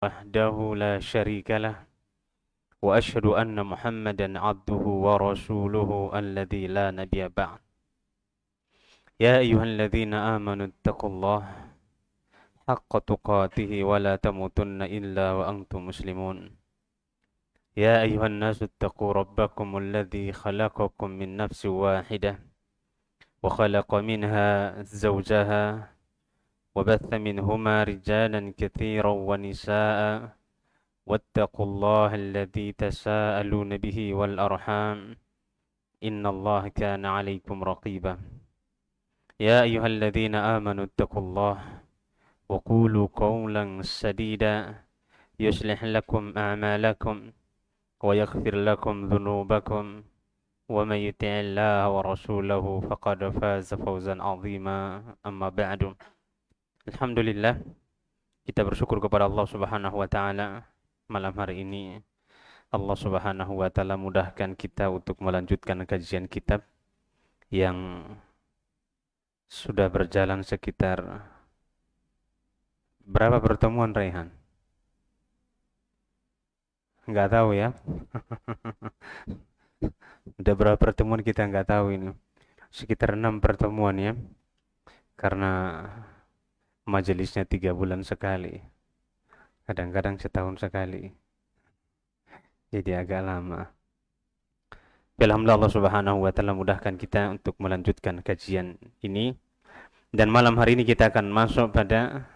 وحده لا شريك له وأشهد أن محمدا عبده ورسوله الذي لا نبي بعد يا أيها الذين آمنوا اتقوا الله حق تقاته ولا تموتن إلا وأنتم مسلمون يا أيها الناس اتقوا ربكم الذي خلقكم من نفس واحدة وخلق منها زوجها وبث منهما رجالا كثيرا ونساء واتقوا الله الذي تساءلون به والأرحام إن الله كان عليكم رقيبا يا أيها الذين آمنوا اتقوا الله وقولوا قولا سديدا يصلح لكم أعمالكم ويغفر لكم ذنوبكم ومن يطع الله ورسوله فقد فاز فوزا عظيما أما بعد Alhamdulillah kita bersyukur kepada Allah Subhanahu wa taala. Malam hari ini Allah Subhanahu wa taala mudahkan kita untuk melanjutkan kajian kitab yang sudah berjalan sekitar berapa pertemuan, Raihan? Enggak tahu ya. Udah berapa pertemuan kita enggak tahu ini. Sekitar 6 pertemuan ya. Karena majelisnya 3 bulan sekali. Kadang-kadang setahun sekali. Jadi agak lama. Alhamdulillah Allah Subhanahu wa taala mudahkan kita untuk melanjutkan kajian ini. Dan malam hari ini kita akan masuk pada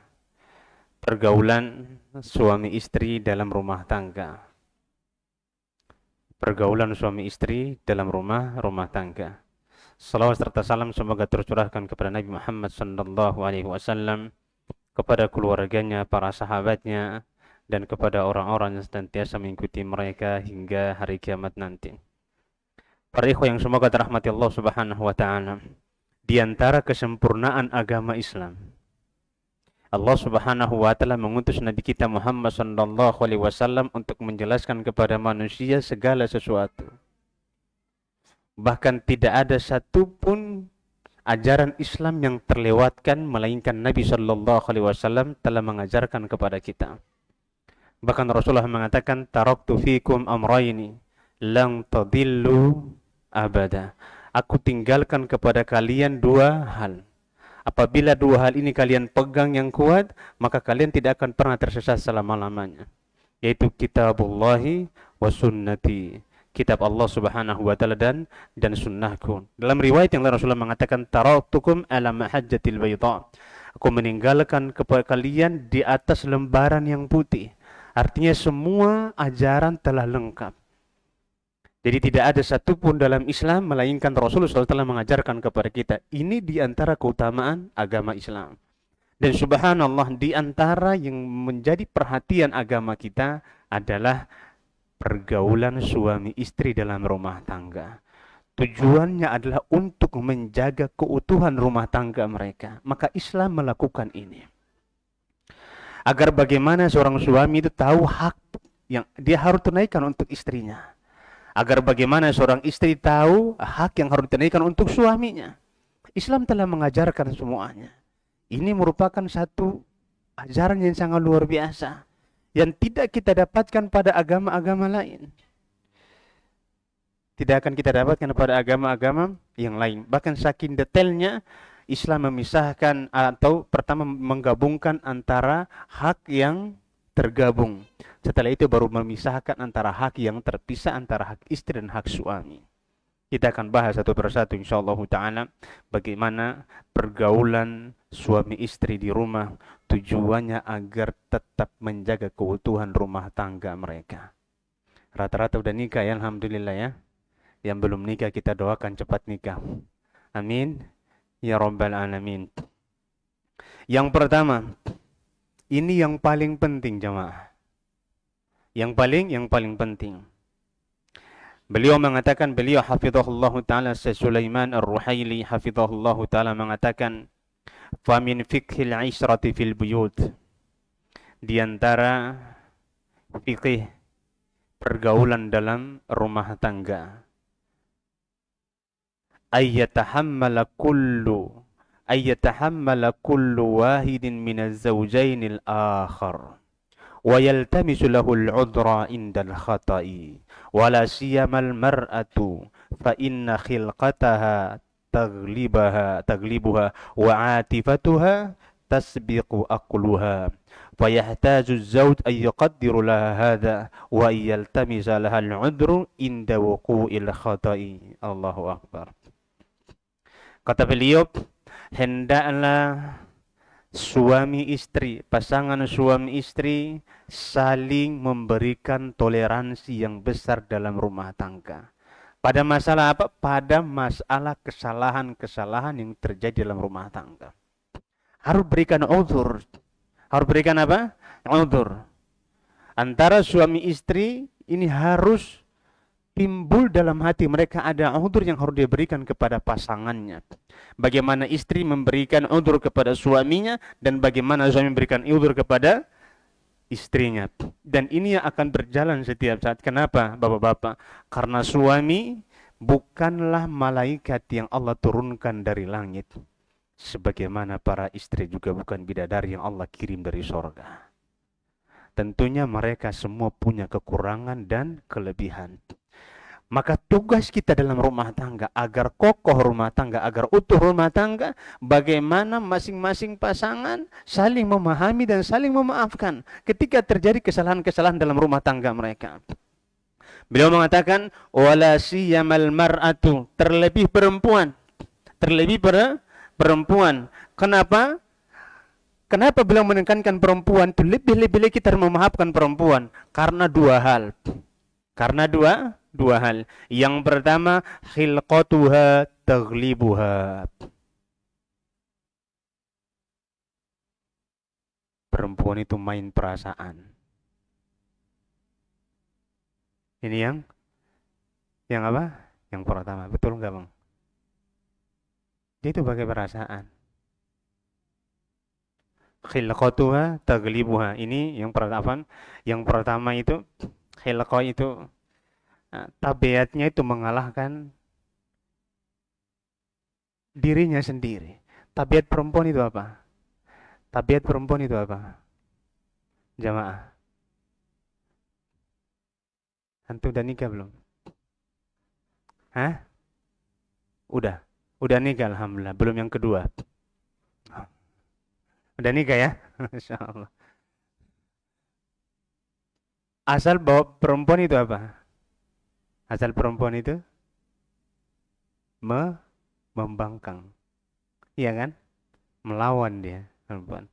pergaulan suami istri dalam rumah tangga. Pergaulan suami istri dalam rumah tangga. Salawat serta salam semoga tercurahkan kepada Nabi Muhammad sallallahu alaihi wasallam, kepada keluarganya, para sahabatnya, dan kepada orang-orang yang senantiasa mengikuti mereka hingga hari kiamat nanti. Para ikhwah yang semoga dirahmati Allah Subhanahu wa taala, di antara kesempurnaan agama Islam, Allah Subhanahu wa taala mengutus Nabi kita Muhammad sallallahu alaihi wasallam untuk menjelaskan kepada manusia segala sesuatu. Bahkan tidak ada satupun ajaran Islam yang terlewatkan melainkan Nabi sallallahu alaihi wasallam telah mengajarkan kepada kita. Bahkan Rasulullah mengatakan, taraktu fikum amrayni lang tadillu abada. Aku tinggalkan kepada kalian 2 hal. Apabila 2 hal ini kalian pegang yang kuat, maka kalian tidak akan pernah tersesat selama-lamanya. Yaitu kitabullahi wa sunnati. Kitab Allah Subhanahu wa taala dan sunnahku. Dalam riwayat yang lain Rasulullah mengatakan, taraktukum ala mahajjatil bayda. Aku meninggalkan kepada kalian di atas lembaran yang putih. Artinya semua ajaran telah lengkap. Jadi tidak ada satupun dalam Islam melainkan Rasulullah SAW telah mengajarkan kepada kita. Ini di antara keutamaan agama Islam. Dan subhanallah, di antara yang menjadi perhatian agama kita adalah pergaulan suami istri dalam rumah tangga. Tujuannya adalah untuk menjaga keutuhan rumah tangga mereka. Maka Islam melakukan ini. Agar bagaimana seorang suami itu tahu hak yang dia harus tunaikan untuk istrinya. Agar bagaimana seorang istri tahu hak yang harus ditunaikan untuk suaminya. Islam telah mengajarkan semuanya. Ini merupakan satu ajaran yang sangat luar biasa, yang tidak kita dapatkan pada agama-agama lain. Tidak akan kita dapatkan pada agama-agama yang lain. Bahkan saking detailnya, Islam memisahkan atau pertama menggabungkan antara hak yang tergabung. Setelah itu baru memisahkan antara hak yang terpisah antara hak istri dan hak suami. Kita akan bahas satu persatu insyaallah ta'ala bagaimana pergaulan suami istri di rumah, tujuannya agar tetap menjaga keutuhan rumah tangga mereka. Rata-rata udah nikah ya, alhamdulillah ya. Yang belum nikah kita doakan cepat nikah. Amin ya rabbal alamin. Yang pertama, ini yang paling penting jemaah. Yang paling penting. Beliau mengatakan, beliau hafizahullah ta'ala, Sulaiman Ar-Ruhaili hafizahullah ta'ala mengatakan, famin fiqhil ishrati fil buyut, di antara fikih pergaulan dalam rumah tangga, ayyatahammala kullu wahidin minaz zawjainil akhar wa yaltamisu lahul udra indal khata'i wala siyamal mar'atu fa inna khilqataha taglibuha wa atifatuha tasbiqu aqluha fayahtaju az-zawj an yuqaddiru laha hadha wa yaltamisa laha al-'udru inda wuqu'il khata'i. Allahu akbar. Kata beliau, hendaklah suami istri, pasangan suami istri saling memberikan toleransi yang besar dalam rumah tangga. Pada masalah apa? Pada masalah kesalahan-kesalahan yang terjadi dalam rumah tangga. Harus berikan uzur. Harus berikan apa? Uzur. Antara suami istri ini harus timbul dalam hati mereka ada uzur yang harus diberikan kepada pasangannya. Bagaimana istri memberikan uzur kepada suaminya dan bagaimana suami memberikan uzur kepada istrinya. Dan ini yang akan berjalan setiap saat. Kenapa, Bapak-bapak? Karena suami bukanlah malaikat yang Allah turunkan dari langit. Sebagaimana para istri juga bukan bidadari yang Allah kirim dari sorga. Tentunya mereka semua punya kekurangan dan kelebihan. Maka tugas kita dalam rumah tangga, agar kokoh rumah tangga, agar utuh rumah tangga, bagaimana masing-masing pasangan saling memahami dan saling memaafkan ketika terjadi kesalahan-kesalahan dalam rumah tangga mereka. Beliau mengatakan, wala siyamal mar'atu, terlebih perempuan. Kenapa? Kenapa beliau menekankan perempuan itu lebih-lebih kita memaafkan perempuan? Karena dua hal. Dua hal. Yang pertama, khilqatuha taglibuha. Perempuan itu main perasaan. Ini yang apa? Yang pertama. Betul enggak, Bang? Dia itu pakai perasaan. Khilqatuha taglibuha. Ini yang pertama. Yang pertama itu khilqah itu tabiatnya itu mengalahkan dirinya sendiri. Tabiat perempuan itu apa? Jamaah. Antum udah nikah belum? Hah? Udah nikah alhamdulillah. Belum yang kedua. Udah nikah ya? Masya Allah. Asal bawa perempuan itu apa? Asal perempuan itu membangkang. Iya kan? Melawan dia perempuan.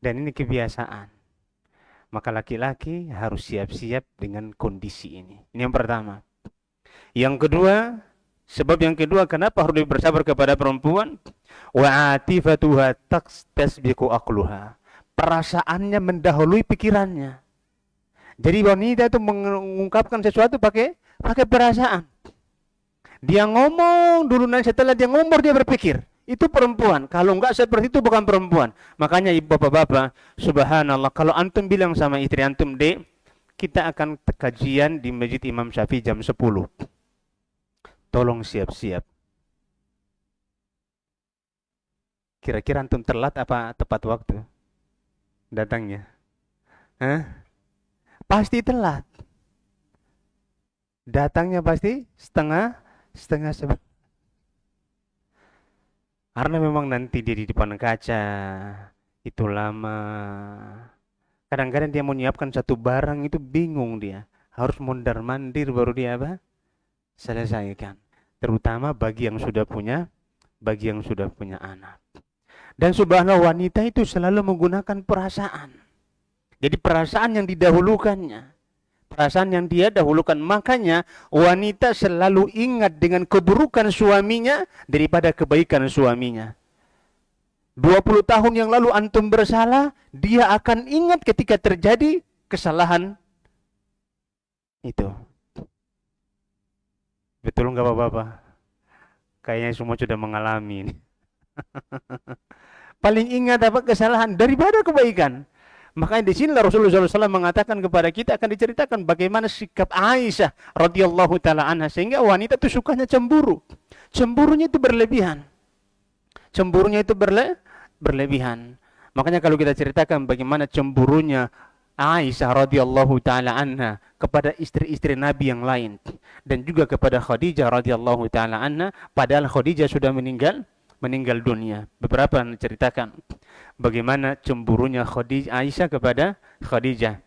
Dan ini kebiasaan. Maka laki-laki harus siap-siap dengan kondisi ini. Ini yang pertama. Yang kedua, sebab yang kedua kenapa harus bersabar kepada perempuan? Wa atifatuha tasbiqu aqluha. Perasaannya mendahului pikirannya. Jadi wanita itu mengungkapkan sesuatu pakai perasaan. Dia ngomong dulu, nanti setelah dia ngomong dia berpikir. Itu perempuan. Kalau enggak seperti itu bukan perempuan. Makanya ibu bapak-bapak, subhanallah, kalau antum bilang sama istri antum, "Dek, kita akan kajian di Masjid Imam Syafi'i jam 10. Tolong siap-siap." Kira-kira antum telat apa tepat waktu datangnya? Hah? Pasti telat. Datangnya pasti setengah sebab. Karena memang nanti dia di depan kaca itu lama. Kadang-kadang dia mau nyiapkan satu barang itu bingung dia. Harus mondar-mandir baru dia apa? Selesaikan. Terutama bagi yang sudah punya anak. Dan subhanallah, wanita itu selalu menggunakan perasaan. Jadi perasaan yang didahulukannya. Perasaan yang dia dahulukan. Makanya wanita selalu ingat dengan keburukan suaminya daripada kebaikan suaminya. 20 tahun yang lalu antum bersalah, dia akan ingat ketika terjadi kesalahan itu. Betul nggak Bapak-bapak? Kayaknya semua sudah mengalami ini. Paling ingat apa? Kesalahan daripada kebaikan. Makanya di sini Rasulullah SAW mengatakan kepada kita, akan diceritakan bagaimana sikap Aisyah radhiyallahu taala anha, sehingga wanita itu sukanya cemburu. Cemburunya itu berlebihan. Berlebihan. Makanya kalau kita ceritakan bagaimana cemburunya Aisyah radhiyallahu taala anha kepada istri-istri Nabi yang lain dan juga kepada Khadijah radhiyallahu taala anha, padahal Khadijah sudah meninggal dunia. Beberapa menceritakan bagaimana cemburunya Aisyah kepada Khadijah.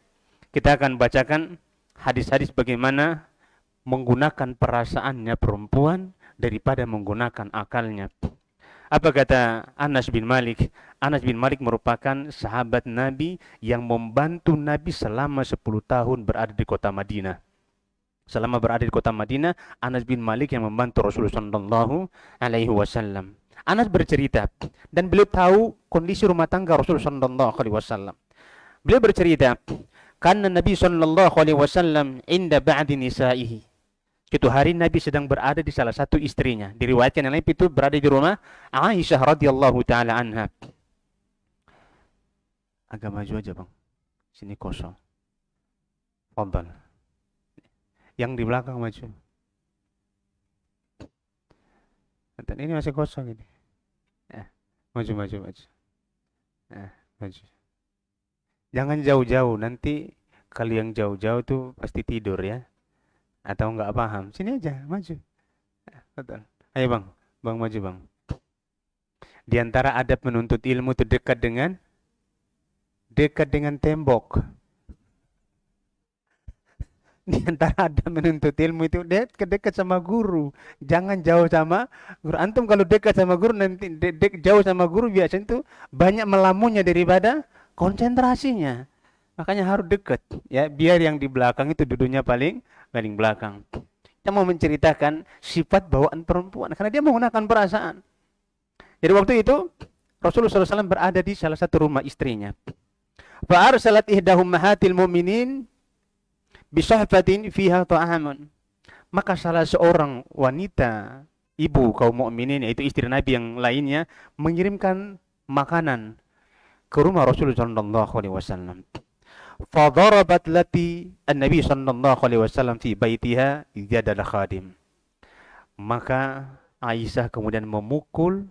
Kita akan bacakan hadis-hadis bagaimana menggunakan perasaannya perempuan daripada menggunakan akalnya. Apa kata Anas bin Malik? Anas bin Malik merupakan sahabat Nabi yang membantu Nabi selama 10 tahun berada di kota Madinah. Selama berada di kota Madinah, Anas bin Malik yang membantu Rasulullah sallallahu alaihi wasallam. Anas bercerita dan beliau tahu kondisi rumah tangga Rasulullah sallallahu alaihi wasallam. Beliau bercerita, karena Nabi sallallahu alaihi wasallam inda ba'di nisaihi. Suatu hari Nabi sedang berada di salah satu istrinya. Diriwayatkan yang lain itu berada di rumah Aisyah radhiyallahu taala anha. Agak maju aja, Bang. Sini kosong. Fadhal. Yang di belakang maju. Dan ini masih kosong ini. Maju. Maju. Jangan jauh-jauh, nanti kalau yang jauh-jauh tuh pasti tidur ya. Atau nggak paham. Sini aja, maju. Betul. Ayo Bang maju Bang. Di antara adab menuntut ilmu itu dekat dengan tembok. Di antara adab menuntut ilmu itu dekat sama guru. Jangan jauh sama guru. Antum kalau dekat sama guru nanti jauh sama guru biasanya itu banyak melamunnya daripada konsentrasinya. Makanya harus dekat ya, biar yang di belakang itu duduknya paling belakang. Kita mau menceritakan sifat bawaan perempuan karena dia menggunakan perasaan. Jadi waktu itu Rasulullah SAW berada di salah satu rumah istrinya. Fa arsalat ihdahum mahatil mu'minin bisahfatin fiha ta'amun. Maka salah seorang wanita ibu kaum mukminin, yaitu istri Nabi yang lainnya, mengirimkan makanan ke rumah Rasulullah SAW. Fadarabat lati an-nabi sallallahu alaihi wasallam fi baitiha yadal khadim. Maka Aisyah kemudian memukul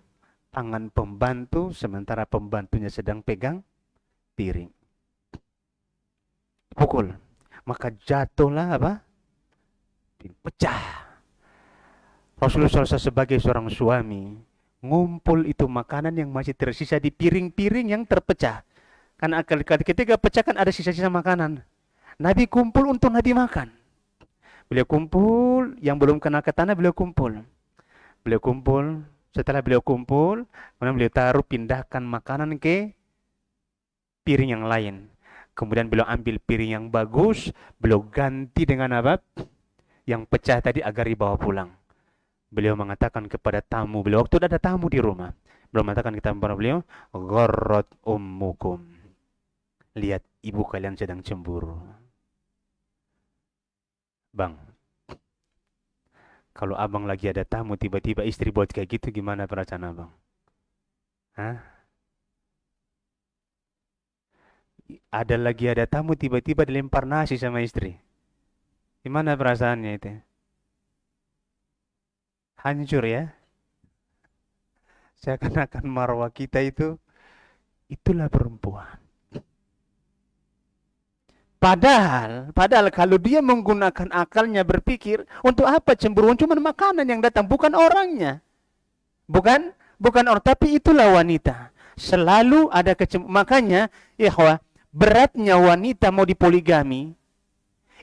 tangan pembantu sementara pembantunya sedang pegang piring. Pukul. Maka jatuhlah apa? Pecah. Rasulullah SAW sebagai seorang suami ngumpul itu makanan yang masih tersisa di piring-piring yang terpecah. Karena ketika pecah kan ada sisa-sisa makanan. Nabi kumpul untuk Nabi makan. Beliau kumpul, yang belum kena ke tanah beliau kumpul. Setelah beliau kumpul, kemudian beliau pindahkan makanan ke piring yang lain. Kemudian beliau ambil piring yang bagus, beliau ganti dengan apa? Yang pecah tadi agar dibawa pulang. Beliau mengatakan kepada tamu beliau, waktu ada tamu di rumah, beliau mengatakan kepada beliau, gharrat ummukum. Lihat ibu kalian sedang cemburu. Bang, kalau abang lagi ada tamu tiba-tiba istri buat kayak gitu, gimana perasaan abang? Ada tamu tiba-tiba dilempar nasi sama istri. Gimana perasaannya itu? Hancur ya? Seakan-akan marwah kita itulah perempuan. Padahal kalau dia menggunakan akalnya berpikir, untuk apa cemburu? Cuma makanan yang datang, bukan orangnya. Bukan orang, tapi itulah wanita. Selalu ada kecemburuan. Makanya, ikhwah, beratnya wanita mau dipoligami,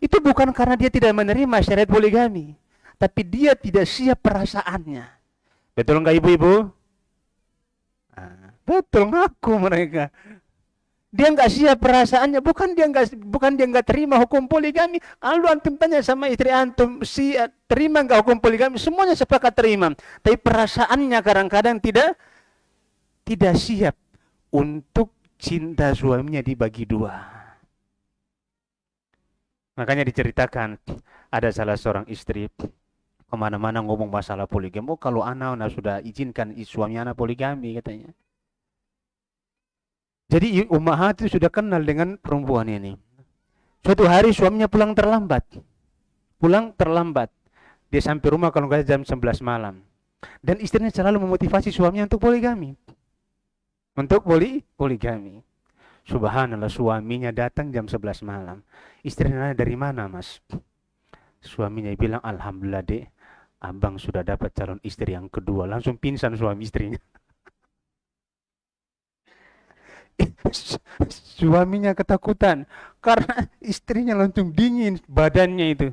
itu bukan karena dia tidak menerima syariat poligami, tapi dia tidak siap perasaannya. Betul nggak ibu-ibu? Betul, ngaku mereka. Dia nggak siap perasaannya, bukan dia nggak terima hukum poligami. Lalu antum tanya sama istri antum, terima nggak hukum poligami? Semuanya sepakat terima, tapi perasaannya kadang-kadang tidak siap untuk cinta suaminya dibagi dua. Makanya diceritakan ada salah seorang istri kemana-mana ngomong masalah poligami. Kalau anak sudah izinkan suami anak poligami katanya. Jadi ummahat itu sudah kenal dengan perempuan ini. Suatu hari suaminya pulang terlambat. Dia sampai rumah kalau nggak jam 11 malam. Dan istrinya selalu memotivasi suaminya untuk poligami. Poligami. Subhanallah, suaminya datang jam 11 malam. Istrinya nanya, dari mana mas? Suaminya bilang, alhamdulillah dek, abang sudah dapat calon istri yang kedua. Langsung pingsan suami istrinya. Suaminya ketakutan karena istrinya langsung dingin badannya itu.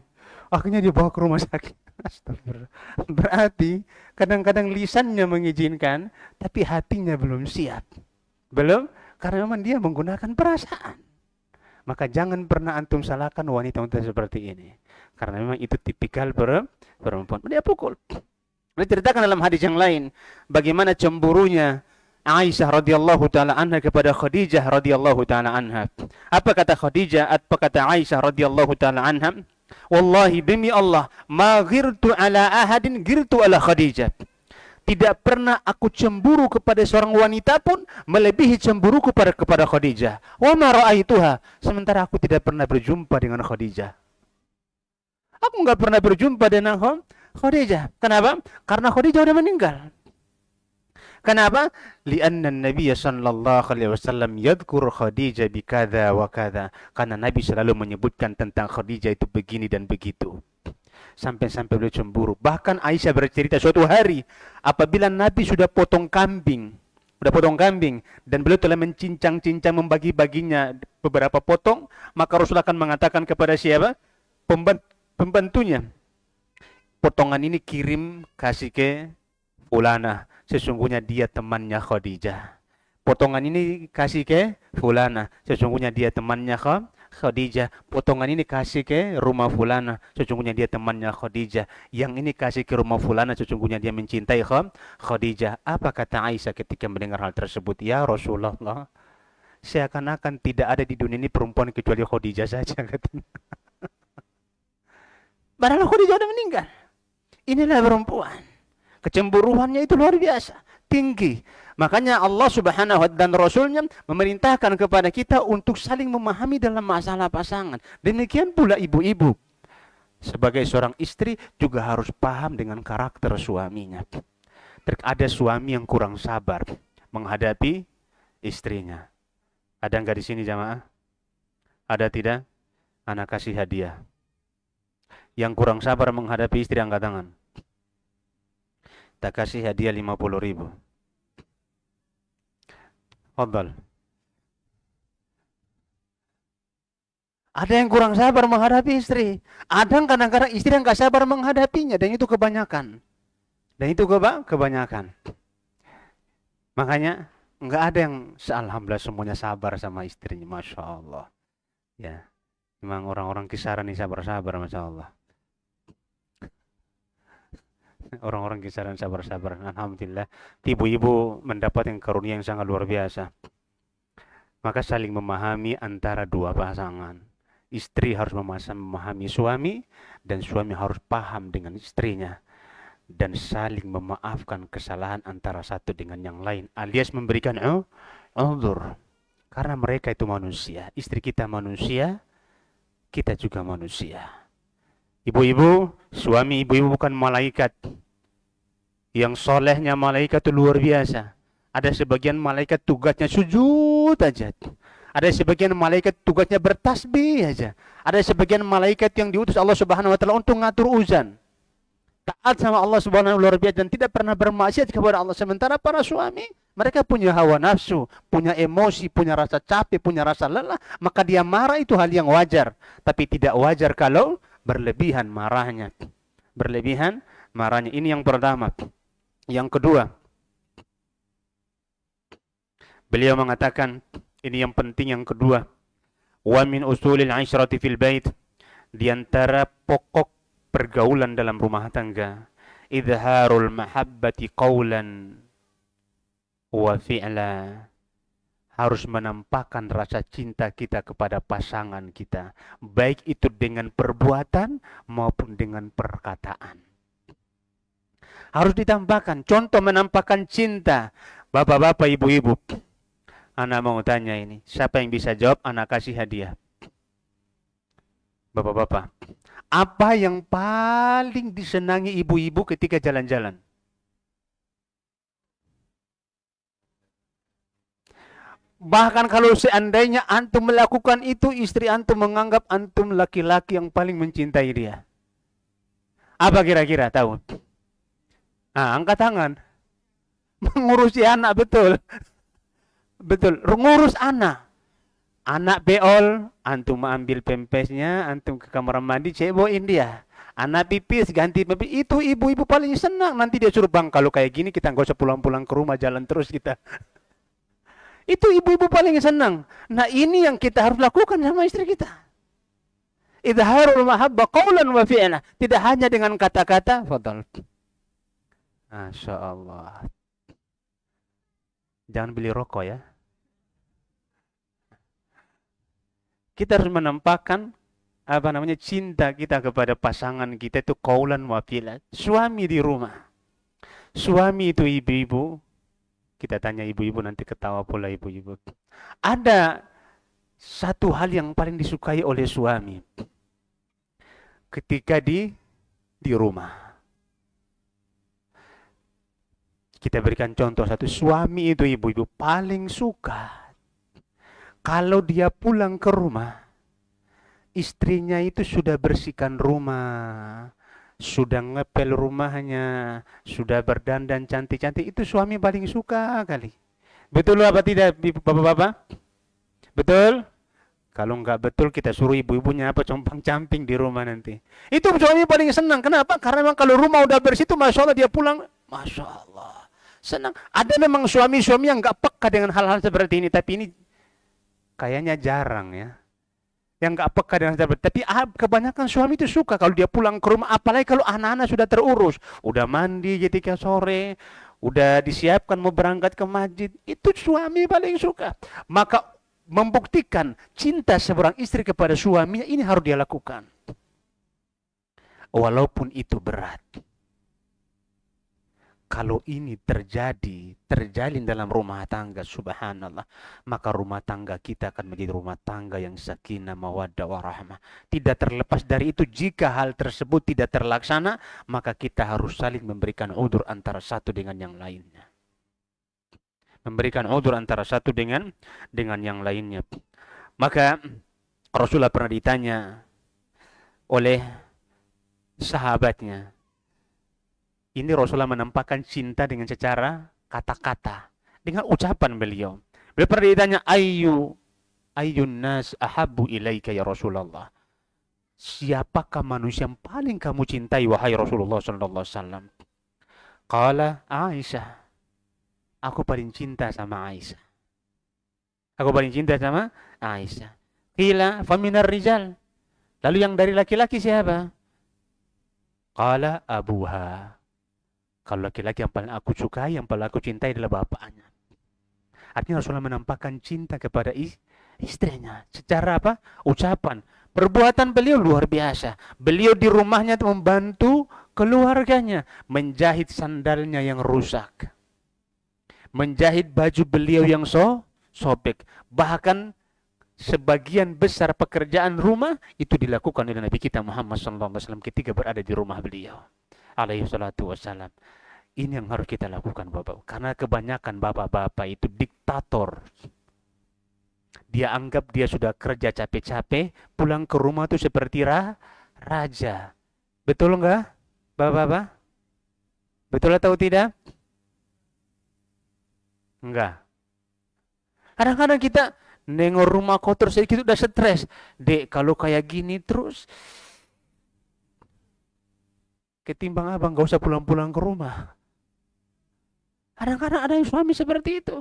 Akhirnya dibawa ke rumah sakit. Astagfirullah. Berarti kadang-kadang lisannya mengizinkan, tapi hatinya belum siap. Belum, karena memang dia menggunakan perasaan. Maka jangan pernah antum salahkan wanita-wanita seperti ini. Karena memang itu tipikal perempuan. Dia pukul. Diceritakan dalam hadis yang lain, bagaimana cemburunya Aisyah radhiyallahu taala anha kepada Khadijah radhiyallahu taala anha. Apa kata Khadijah? Apa kata Aisyah radhiyallahu taala anha? Wallahi demi Allah, ma ghirtu ala ahadin ghirtu ala Khadijah. Tidak pernah aku cemburu kepada seorang wanita pun melebihi cemburuku kepada Khadijah. Wa ma ra'aituha, sementara aku tidak pernah berjumpa dengan Khadijah. Aku enggak pernah berjumpa dengan Khadijah. Kenapa? Karena Khadijah sudah meninggal. Kenapa? Lianna Nabi sallallahu alaihi wasallam yadhkur Khadijah bikadza wa kadza. Karena Nabi selalu menyebutkan tentang Khadijah itu begini dan begitu. Sampai-sampai beliau cemburu. Bahkan Aisyah bercerita suatu hari apabila Nabi sudah potong kambing dan beliau telah mencincang-cincang membagi-baginya beberapa potong, maka Rasul akan mengatakan kepada siapa? Pembantunya. Potongan ini kirim kasih ke fulana. Sesungguhnya dia temannya Khadijah. Potongan ini kasih ke fulana. Sesungguhnya dia temannya Khadijah. Potongan ini kasih ke rumah fulana. Sesungguhnya dia temannya Khadijah. Yang ini kasih ke rumah fulana. Sesungguhnya dia mencintai Khadijah. Apa kata Aisyah ketika mendengar hal tersebut? Ya Rasulullah, seakan-akan tidak ada di dunia ini perempuan kecuali Khadijah saja. Padahal Khadijah sudah meninggal. Inilah perempuan. Kecemburuannya itu luar biasa, tinggi. Makanya Allah Subhanahu wa ta'ala dan Rasulnya memerintahkan kepada kita untuk saling memahami dalam masalah pasangan. Demikian pula ibu-ibu. Sebagai seorang istri juga harus paham dengan karakter suaminya. Ada suami yang kurang sabar menghadapi istrinya. Ada enggak di sini jamaah? Ada tidak? Anak kasih hadiah. Yang kurang sabar menghadapi istri, angkat tangan. Tak kasih hadiah 50.000. Fadhal. Ada yang kurang sabar menghadapi istri. Ada kadang-kadang istri yang gak sabar menghadapinya. Dan itu kebanyakan. Kebanyakan. Makanya nggak ada yang alhamdulillah semuanya sabar sama istrinya. Masya Allah. Ya, memang orang-orang kisaran ini sabar-sabar, Masya Allah. Orang-orang kisaran sabar-sabar. Alhamdulillah. Ibu-ibu mendapat yang karunia yang sangat luar biasa. Maka saling memahami antara dua pasangan. Istri harus memahami suami, dan suami harus paham dengan istrinya. Dan saling memaafkan kesalahan antara satu dengan yang lain. Alias memberikan uzur. Karena mereka itu manusia. Istri kita manusia, kita juga manusia. Ibu-ibu, suami ibu-ibu bukan malaikat. Yang solehnya malaikat itu luar biasa. Ada sebagian malaikat tugasnya sujud aja. Ada sebagian malaikat tugasnya bertasbih aja. Ada sebagian malaikat yang diutus Allah Subhanahu wa taala untuk ngatur urusan. Taat sama Allah Subhanahu wa taala luar biasa dan tidak pernah bermaksiat kepada Allah. Sementara para suami, mereka punya hawa nafsu, punya emosi, punya rasa capek, punya rasa lelah, maka dia marah itu hal yang wajar. Tapi tidak wajar kalau berlebihan marahnya. Berlebihan marahnya. Ini yang pertama. Yang kedua, beliau mengatakan, ini yang penting yang kedua, wa min usulil isyrati fil bait, di antara pokok pergaulan dalam rumah tangga, idharul mahabbati qawlan wa fi'la, harus menampakkan rasa cinta kita kepada pasangan kita, baik itu dengan perbuatan maupun dengan perkataan. Harus ditampakkan. Contoh menampakkan cinta. Bapak-bapak, ibu-ibu, anak mau tanya ini, siapa yang bisa jawab, anak kasih hadiah. Bapak-bapak, apa yang paling disenangi ibu-ibu ketika jalan-jalan? Bahkan kalau seandainya antum melakukan itu, istri antum menganggap antum laki-laki yang paling mencintai dia. Apa kira-kira tahu? Nah, angkat tangan. Mengurusi anak, betul. Betul, ngurus anak. Anak beol, antum ambil pempesnya, antum ke kamar mandi, cebokin dia. Anak pipis, ganti pipis. Itu ibu-ibu paling senang. Nanti dia suruh, bang, kalau kayak gini kita nggak usah pulang-pulang ke rumah, jalan terus kita. Itu ibu-ibu paling senang. Nah, ini yang kita harus lakukan sama istri kita. Idharul mahabbah qawlan wa fi'la. Tidak hanya dengan kata-kata. Fadal. Masya Allah. Jangan beli rokok ya. Kita harus menampakkan cinta kita kepada pasangan kita itu qawlan wa fi'la. Suami di rumah. Suami itu ibu-ibu. Kita tanya ibu-ibu, nanti ketawa pula ibu-ibu. Ada satu hal yang paling disukai oleh suami ketika di rumah. Kita berikan contoh satu, suami itu ibu-ibu paling suka kalau dia pulang ke rumah, istrinya itu sudah bersihkan rumah, sudah ngepel rumahnya, sudah berdandan cantik-cantik. Itu suami paling suka kali. Betul apa tidak, bapak-bapak? Betul? Kalau nggak betul, kita suruh ibu-ibunya compang-camping di rumah nanti. Itu suami paling senang. Kenapa? Karena memang kalau rumah udah bersih itu, Masya Allah, dia pulang, Masya Allah, senang. Ada memang suami-suami yang nggak peka dengan hal-hal seperti ini, tapi ini kayaknya jarang ya. Yang nggak peka dengan seperti ini. Tapi kebanyakan suami itu suka kalau dia pulang ke rumah, apalagi kalau anak-anak sudah terurus, udah mandi ketika sore, udah disiapkan mau berangkat ke masjid, itu suami paling suka. Maka membuktikan cinta seorang istri kepada suaminya, ini harus dia lakukan. Walaupun itu berat. Kalau ini terjalin dalam rumah tangga, subhanallah, maka rumah tangga kita akan menjadi rumah tangga yang sakinah, mawaddah, warahmah. Tidak terlepas dari itu, jika hal tersebut tidak terlaksana, maka kita harus saling memberikan udzur antara satu dengan yang lainnya. Memberikan udzur antara satu dengan yang lainnya. Maka Rasulullah pernah ditanya oleh sahabatnya. Ini Rasulullah menampakkan cinta dengan secara kata-kata, dengan ucapan beliau. Beliau pernah ditanya, ayyun nas ahabbu ilaika ya Rasulullah. Siapakah manusia yang paling kamu cintai wahai Rasulullah sallallahu alaihi wasallam? Qala Aisyah. Aku paling cinta sama Aisyah. Aku paling cinta sama Aisyah. Qila faminar rijal. Lalu yang dari laki-laki siapa? Qala abuha. Kalau laki-laki yang paling aku sukai, yang paling aku cintai adalah bapaknya. Artinya Rasulullah menampakkan cinta kepada istrinya. Secara apa? Ucapan. Perbuatan beliau luar biasa. Beliau di rumahnya membantu keluarganya. Menjahit sandalnya yang rusak. Menjahit baju beliau yang sobek. Bahkan sebagian besar pekerjaan rumah itu dilakukan oleh Nabi kita Muhammad SAW ketika berada di rumah beliau. Alaihi salatu wassalam. Ini yang harus kita lakukan, Bapak. Karena kebanyakan bapak-bapak itu diktator. Dia anggap dia sudah kerja capek-capek, pulang ke rumah itu seperti raja. Betul enggak, Bapak-bapak? Betul atau tidak? Enggak. Kadang-kadang kita nengok rumah kotor sedikit udah stres. Dek, kalau kayak gini terus, ketimbang abang gak usah pulang-pulang ke rumah. Kadang-kadang ada yang suami seperti itu.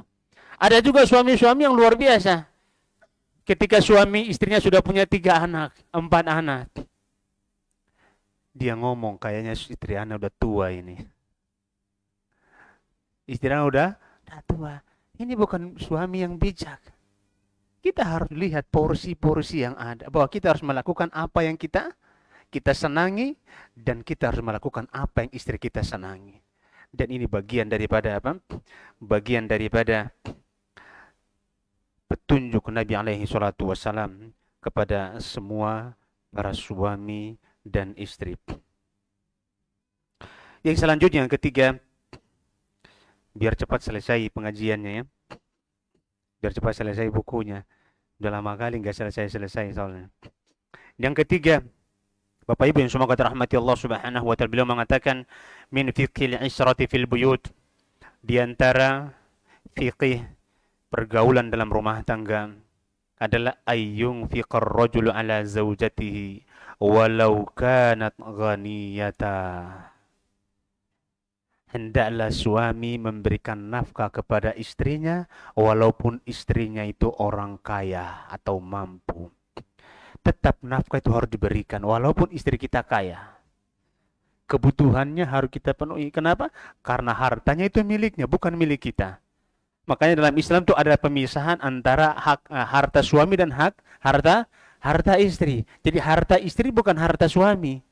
Ada juga suami-suami yang luar biasa. Ketika suami istrinya sudah punya 3 anak, 4 anak. Dia ngomong, kayaknya istri anak udah tua ini. Istri anak udah tua. Ini bukan suami yang bijak. Kita harus lihat porsi-porsi yang ada. Bahwa kita harus melakukan apa yang kita senangi, dan kita harus melakukan apa yang istri kita senangi. Dan ini bagian daripada apa? Bagian daripada petunjuk Nabi alaihi salatu wassalam kepada semua para suami dan istri. Yang selanjutnya, yang ketiga, biar cepat selesai pengajiannya ya. biar cepat selesai bukunya. Udah lama kali nggak selesai soalnya. Yang ketiga, Bapak Ibu yang semoga dirahmati Allah Subhanahu wa taala, beliau mengatakan min fiqhil isyrati fil buyut, di antara fikih pergaulan dalam rumah tangga adalah ayyung fiqar rajulu ala zaujatihi walau kanat ghaniyata. Hendaklah suami memberikan nafkah kepada istrinya walaupun istrinya itu orang kaya atau mampu. Tetap nafkah itu harus diberikan walaupun istri kita kaya. Kebutuhannya harus kita penuhi. Kenapa? Karena hartanya itu miliknya, bukan milik kita. Makanya dalam Islam itu ada pemisahan antara harta suami dan harta istri. Jadi harta istri bukan harta suami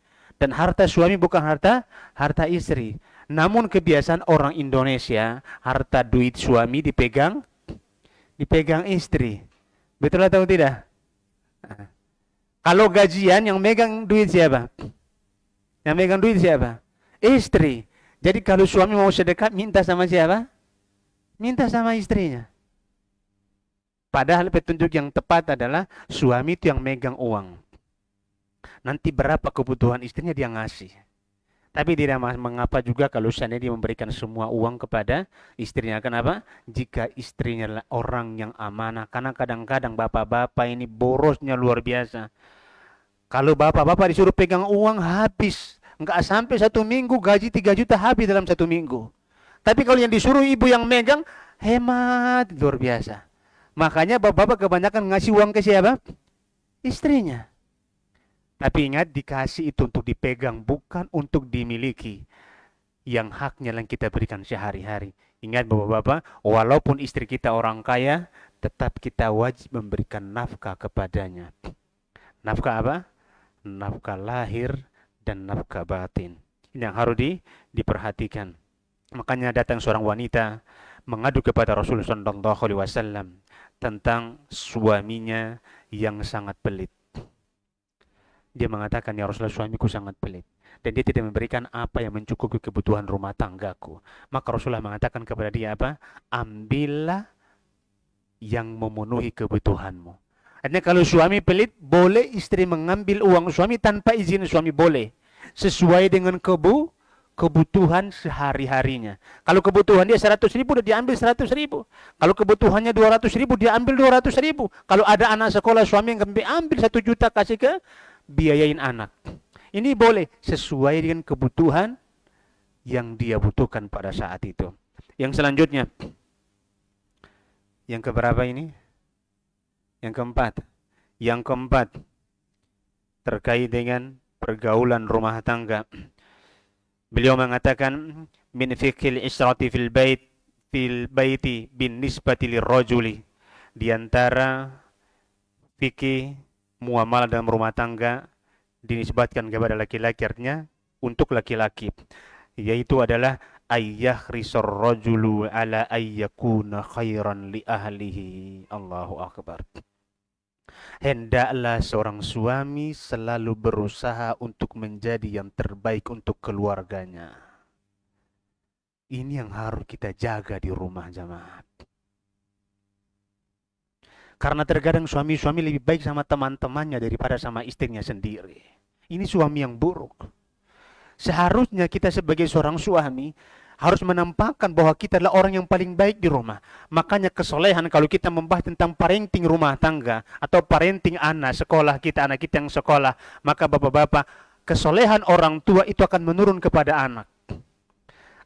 dan harta suami bukan harta istri. Namun kebiasaan orang Indonesia, harta duit suami dipegang istri. Betul atau tidak? Kalau gajian yang megang duit siapa? Yang megang duit siapa? Istri. Jadi kalau suami mau sedekah minta sama siapa? Minta sama istrinya. Padahal petunjuk yang tepat adalah suami itu yang megang uang. Nanti berapa kebutuhan istrinya dia ngasih. Tapi tidak mengapa juga kalau seandainya dia memberikan semua uang kepada istrinya. Kenapa? Jika istrinya adalah orang yang amanah. Karena kadang-kadang bapak-bapak ini borosnya luar biasa. Kalau bapak-bapak disuruh pegang uang habis. Nggak sampai 1 minggu gaji 3 juta habis dalam 1 minggu. Tapi kalau yang disuruh ibu yang megang, hemat luar biasa. Makanya bapak-bapak kebanyakan ngasih uang ke siapa? Istrinya. Tapi ingat, dikasih itu untuk dipegang, bukan untuk dimiliki. Yang haknya yang kita berikan sehari-hari. Ingat bapak-bapak, walaupun istri kita orang kaya, tetap kita wajib memberikan nafkah kepadanya. Nafkah apa? Nafkah lahir dan nafkah batin. Ini yang harus diperhatikan. Makanya datang seorang wanita mengadu kepada Rasulullah SAW tentang suaminya yang sangat pelit. Dia mengatakan, ya Rasulullah, suamiku sangat pelit dan dia tidak memberikan apa yang mencukupi kebutuhan rumah tanggaku. Maka Rasulullah mengatakan kepada dia apa? Ambillah yang memenuhi kebutuhanmu. Artinya kalau suami pelit, boleh istri mengambil uang suami tanpa izin suami, boleh. Sesuai dengan kebutuhan sehari-harinya. Kalau kebutuhan dia 100.000, dia ambil 100.000. Kalau kebutuhannya 200.000, dia ambil 200.000. Kalau ada anak sekolah, suami yang ambil 1 juta kasih ke biayain anak. Ini boleh sesuai dengan kebutuhan yang dia butuhkan pada saat itu. Yang selanjutnya, yang keberapa ini? Yang keempat. Yang keempat terkait dengan pergaulan rumah tangga. Beliau mengatakan min fiqhil israti fil baiti bin nisbati lirrajuli, di antara fikih muamalah dalam rumah tangga dinisbatkan kepada laki-laki, artinya untuk laki-laki, yaitu adalah ayyahrisar rajulu ala ayyakuna khairan li ahlihi. Allahu akbar. Hendaklah seorang suami selalu berusaha untuk menjadi yang terbaik untuk keluarganya. Ini yang harus kita jaga di rumah, jamaah. Karena terkadang suami-suami lebih baik sama teman-temannya daripada sama istrinya sendiri. Ini suami yang buruk. Seharusnya kita sebagai seorang suami harus menampakkan bahwa kita adalah orang yang paling baik di rumah. Makanya kesolehan kalau kita membahas tentang parenting rumah tangga atau parenting anak sekolah kita, anak kita yang sekolah, maka bapak-bapak, kesolehan orang tua itu akan menurun kepada anak.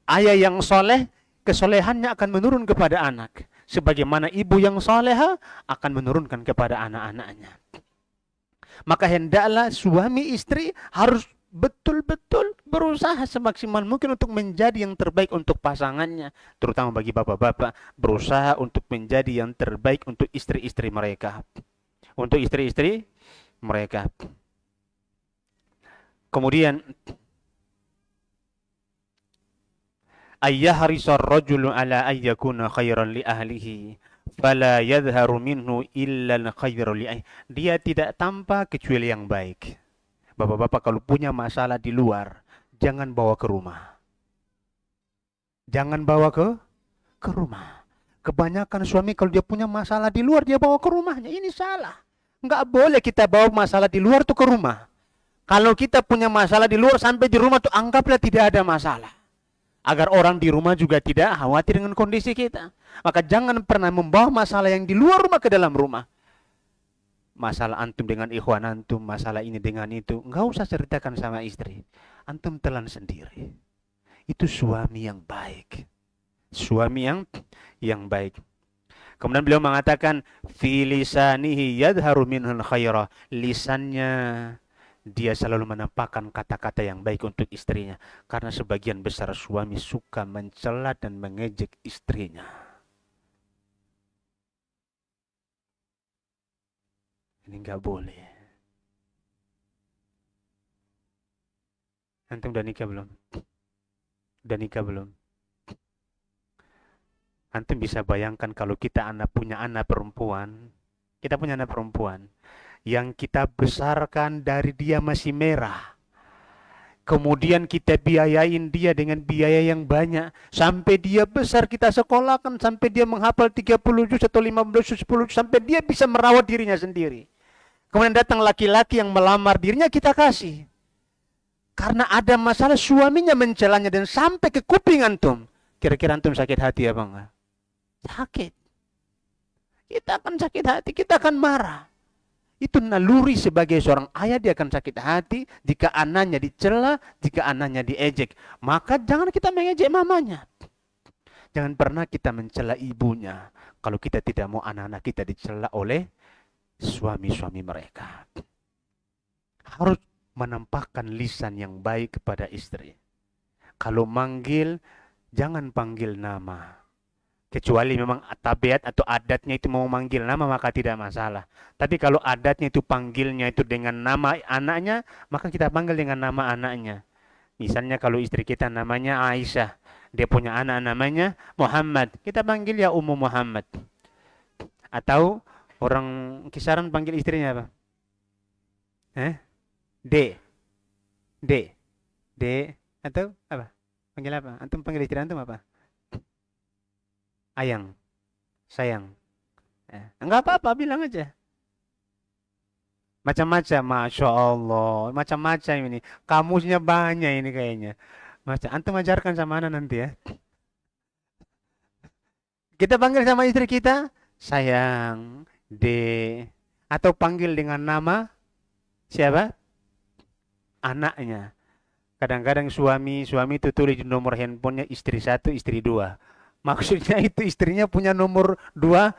Ayah yang soleh, kesolehannya akan menurun kepada anak. Sebagaimana ibu yang soleha akan menurunkan kepada anak-anaknya. Maka hendaklah suami istri harus betul-betul berusaha semaksimal mungkin untuk menjadi yang terbaik untuk pasangannya. Terutama bagi bapak-bapak, berusaha untuk menjadi yang terbaik untuk istri-istri mereka. Untuk istri-istri mereka. Kemudian, ayyahrisar rajulu ala ayyakuna khairan li ahlihi fala yadharu minhu illa al-khairu li ahlihi. Dia tidak tampak kecuali yang baik. Bapak-bapak kalau punya masalah di luar, jangan bawa ke rumah. Jangan bawa ke rumah. Kebanyakan suami kalau dia punya masalah di luar, dia bawa ke rumahnya. Ini salah. Nggak boleh kita bawa masalah di luar tuh ke rumah. Kalau kita punya masalah di luar, sampai di rumah tuh anggaplah tidak ada masalah. Agar orang di rumah juga tidak khawatir dengan kondisi kita. Maka jangan pernah membawa masalah yang di luar rumah ke dalam rumah. Masalah antum dengan ikhwan antum, masalah ini dengan itu, nggak usah ceritakan sama istri. Antum telan sendiri. Itu suami yang baik. Suami yang baik. Kemudian beliau mengatakan, fi lisanihi yadharu minhul khaira. Lisannya dia selalu menampakkan kata-kata yang baik untuk istrinya. Karena sebagian besar suami suka mencela dan mengejek istrinya. Ini nggak boleh. Antum udah nikah belum? Udah nikah belum? Antum bisa bayangkan kalau kita punya anak perempuan. Kita punya anak perempuan. Yang kita besarkan dari dia masih merah. Kemudian kita biayain dia dengan biaya yang banyak. Sampai dia besar kita sekolahkan. Sampai dia menghafal 30 juz atau 15 juz, 10 juz. Sampai dia bisa merawat dirinya sendiri. Kemudian datang laki-laki yang melamar dirinya, kita kasih. Karena ada masalah suaminya mencelanya dan sampai ke kuping antum. Kira-kira antum sakit hati apa enggak? Sakit. Kita akan sakit hati, kita akan marah. Itu naluri sebagai seorang ayah, dia akan sakit hati jika anaknya dicela, jika anaknya diejek. Maka jangan kita mengejek mamanya. Jangan pernah kita mencela ibunya. Kalau kita tidak mau anak-anak kita dicela oleh suami-suami mereka. Harus menampakkan lisan yang baik kepada istri. Kalau manggil, jangan panggil nama. Kecuali memang tabiat atau adatnya itu mau manggil nama, maka tidak masalah. Tapi kalau adatnya itu panggilnya itu dengan nama anaknya, maka kita panggil dengan nama anaknya. Misalnya kalau istri kita namanya Aisyah, dia punya anak namanya Muhammad, kita panggil ya Ummu Muhammad. Atau orang kisaran panggil istrinya apa? D. D. D. Atau apa? Panggil apa? Antum panggil istri antum apa? Ayang. Sayang. Enggak apa-apa, bilang aja. Macam-macam, Masya Allah. Macam-macam ini. Kamusnya banyak ini kayaknya. Macam, antum ajarkan sama anak nanti ya. Kita panggil sama istri kita, sayang, D. Atau panggil dengan nama siapa? Anaknya. Kadang-kadang suami itu tulis di nomor handphonenya istri 1, istri 2. Maksudnya itu istrinya punya nomor 2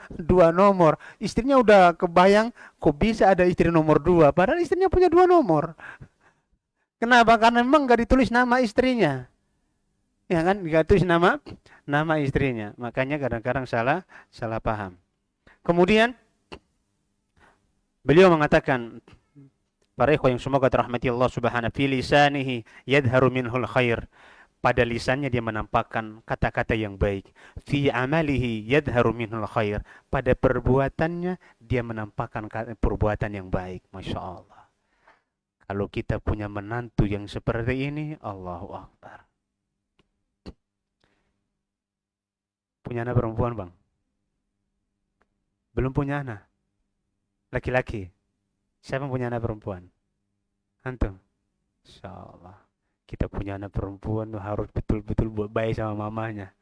nomor. Istrinya udah kebayang, kok bisa ada istri nomor 2, padahal istrinya punya 2 nomor. Kenapa? Karena memang nggak ditulis nama istrinya. Ya kan, nggak tulis nama istrinya. Makanya kadang-kadang salah paham. Kemudian beliau mengatakan, para ikhwan yang semoga dirahmati Allah Subhanahu fi lisanihi yadharu minhul khair. Pada lisannya dia menampakkan kata-kata yang baik. Fi amalihi yadharu minhul khair. Pada perbuatannya dia menampakkan perbuatan yang baik. Masya Allah. Kalau kita punya menantu yang seperti ini, Allahu Akbar. Punya anak perempuan, Bang? Belum punya anak? Laki-laki? Siapa yang punya anak perempuan? Antum? Insya Allah. Kita punya anak perempuan harus betul-betul buat baik sama mamanya.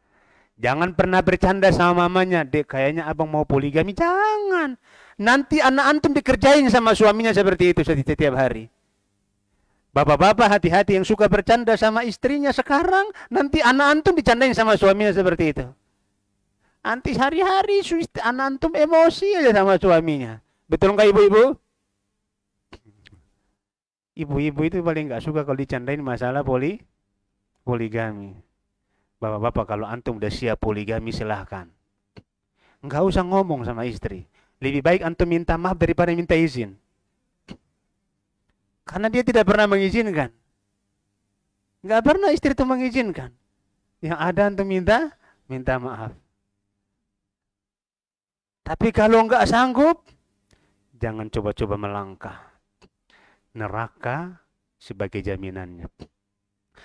Jangan pernah bercanda sama mamanya. Dek, kayaknya abang mau poligami. Jangan. Nanti anak antum dikerjain sama suaminya seperti itu setiap hari. Bapak-bapak hati-hati yang suka bercanda sama istrinya sekarang. Nanti anak antum dicandain sama suaminya seperti itu. Nanti hari-hari anak antum emosi aja sama suaminya. Betul nggak ibu-ibu? Ibu-ibu itu paling nggak suka kalau dicandain masalah poligami. Bapak-bapak kalau antum udah siap poligami silahkan. Nggak usah ngomong sama istri. Lebih baik antum minta maaf daripada minta izin. Karena dia tidak pernah mengizinkan. Nggak pernah istri itu mengizinkan. Yang ada antum minta maaf. Tapi kalau nggak sanggup, jangan coba-coba melangkah. Neraka sebagai jaminannya.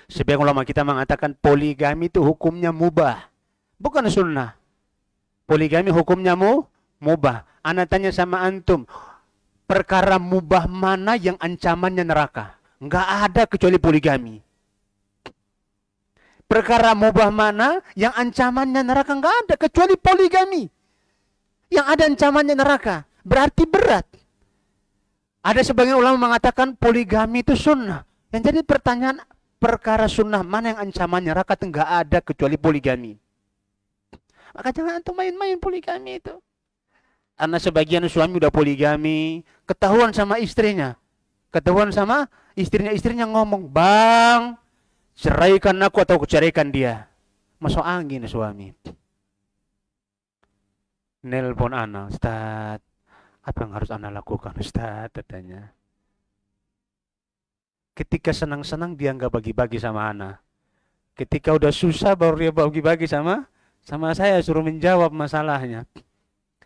Sebagian ulama kita mengatakan poligami itu hukumnya mubah, bukan sunnah. Poligami hukumnya mubah. Ana tanya sama antum, perkara mubah mana yang ancamannya neraka? Enggak ada kecuali poligami. Perkara mubah mana yang ancamannya neraka? Enggak ada kecuali poligami. Yang ada ancamannya neraka. Berarti berat. Ada sebagian ulama mengatakan poligami itu sunnah. Yang jadi pertanyaan, perkara sunnah mana yang ancamannya neraka? Enggak ada kecuali poligami. Maka jangan antum main-main poligami itu. Karena sebagian suami udah poligami, ketahuan sama istrinya. Ketahuan sama istrinya ngomong, "Bang, ceraikan aku atau aku ceraikan dia." Masuk angin suami. Nelpon ana, "Ustaz, apa yang harus ana lakukan, Ustaz?" katanya. Ketika senang-senang dia nggak bagi-bagi sama ana. Ketika udah susah baru dia bagi-bagi sama saya, suruh menjawab masalahnya.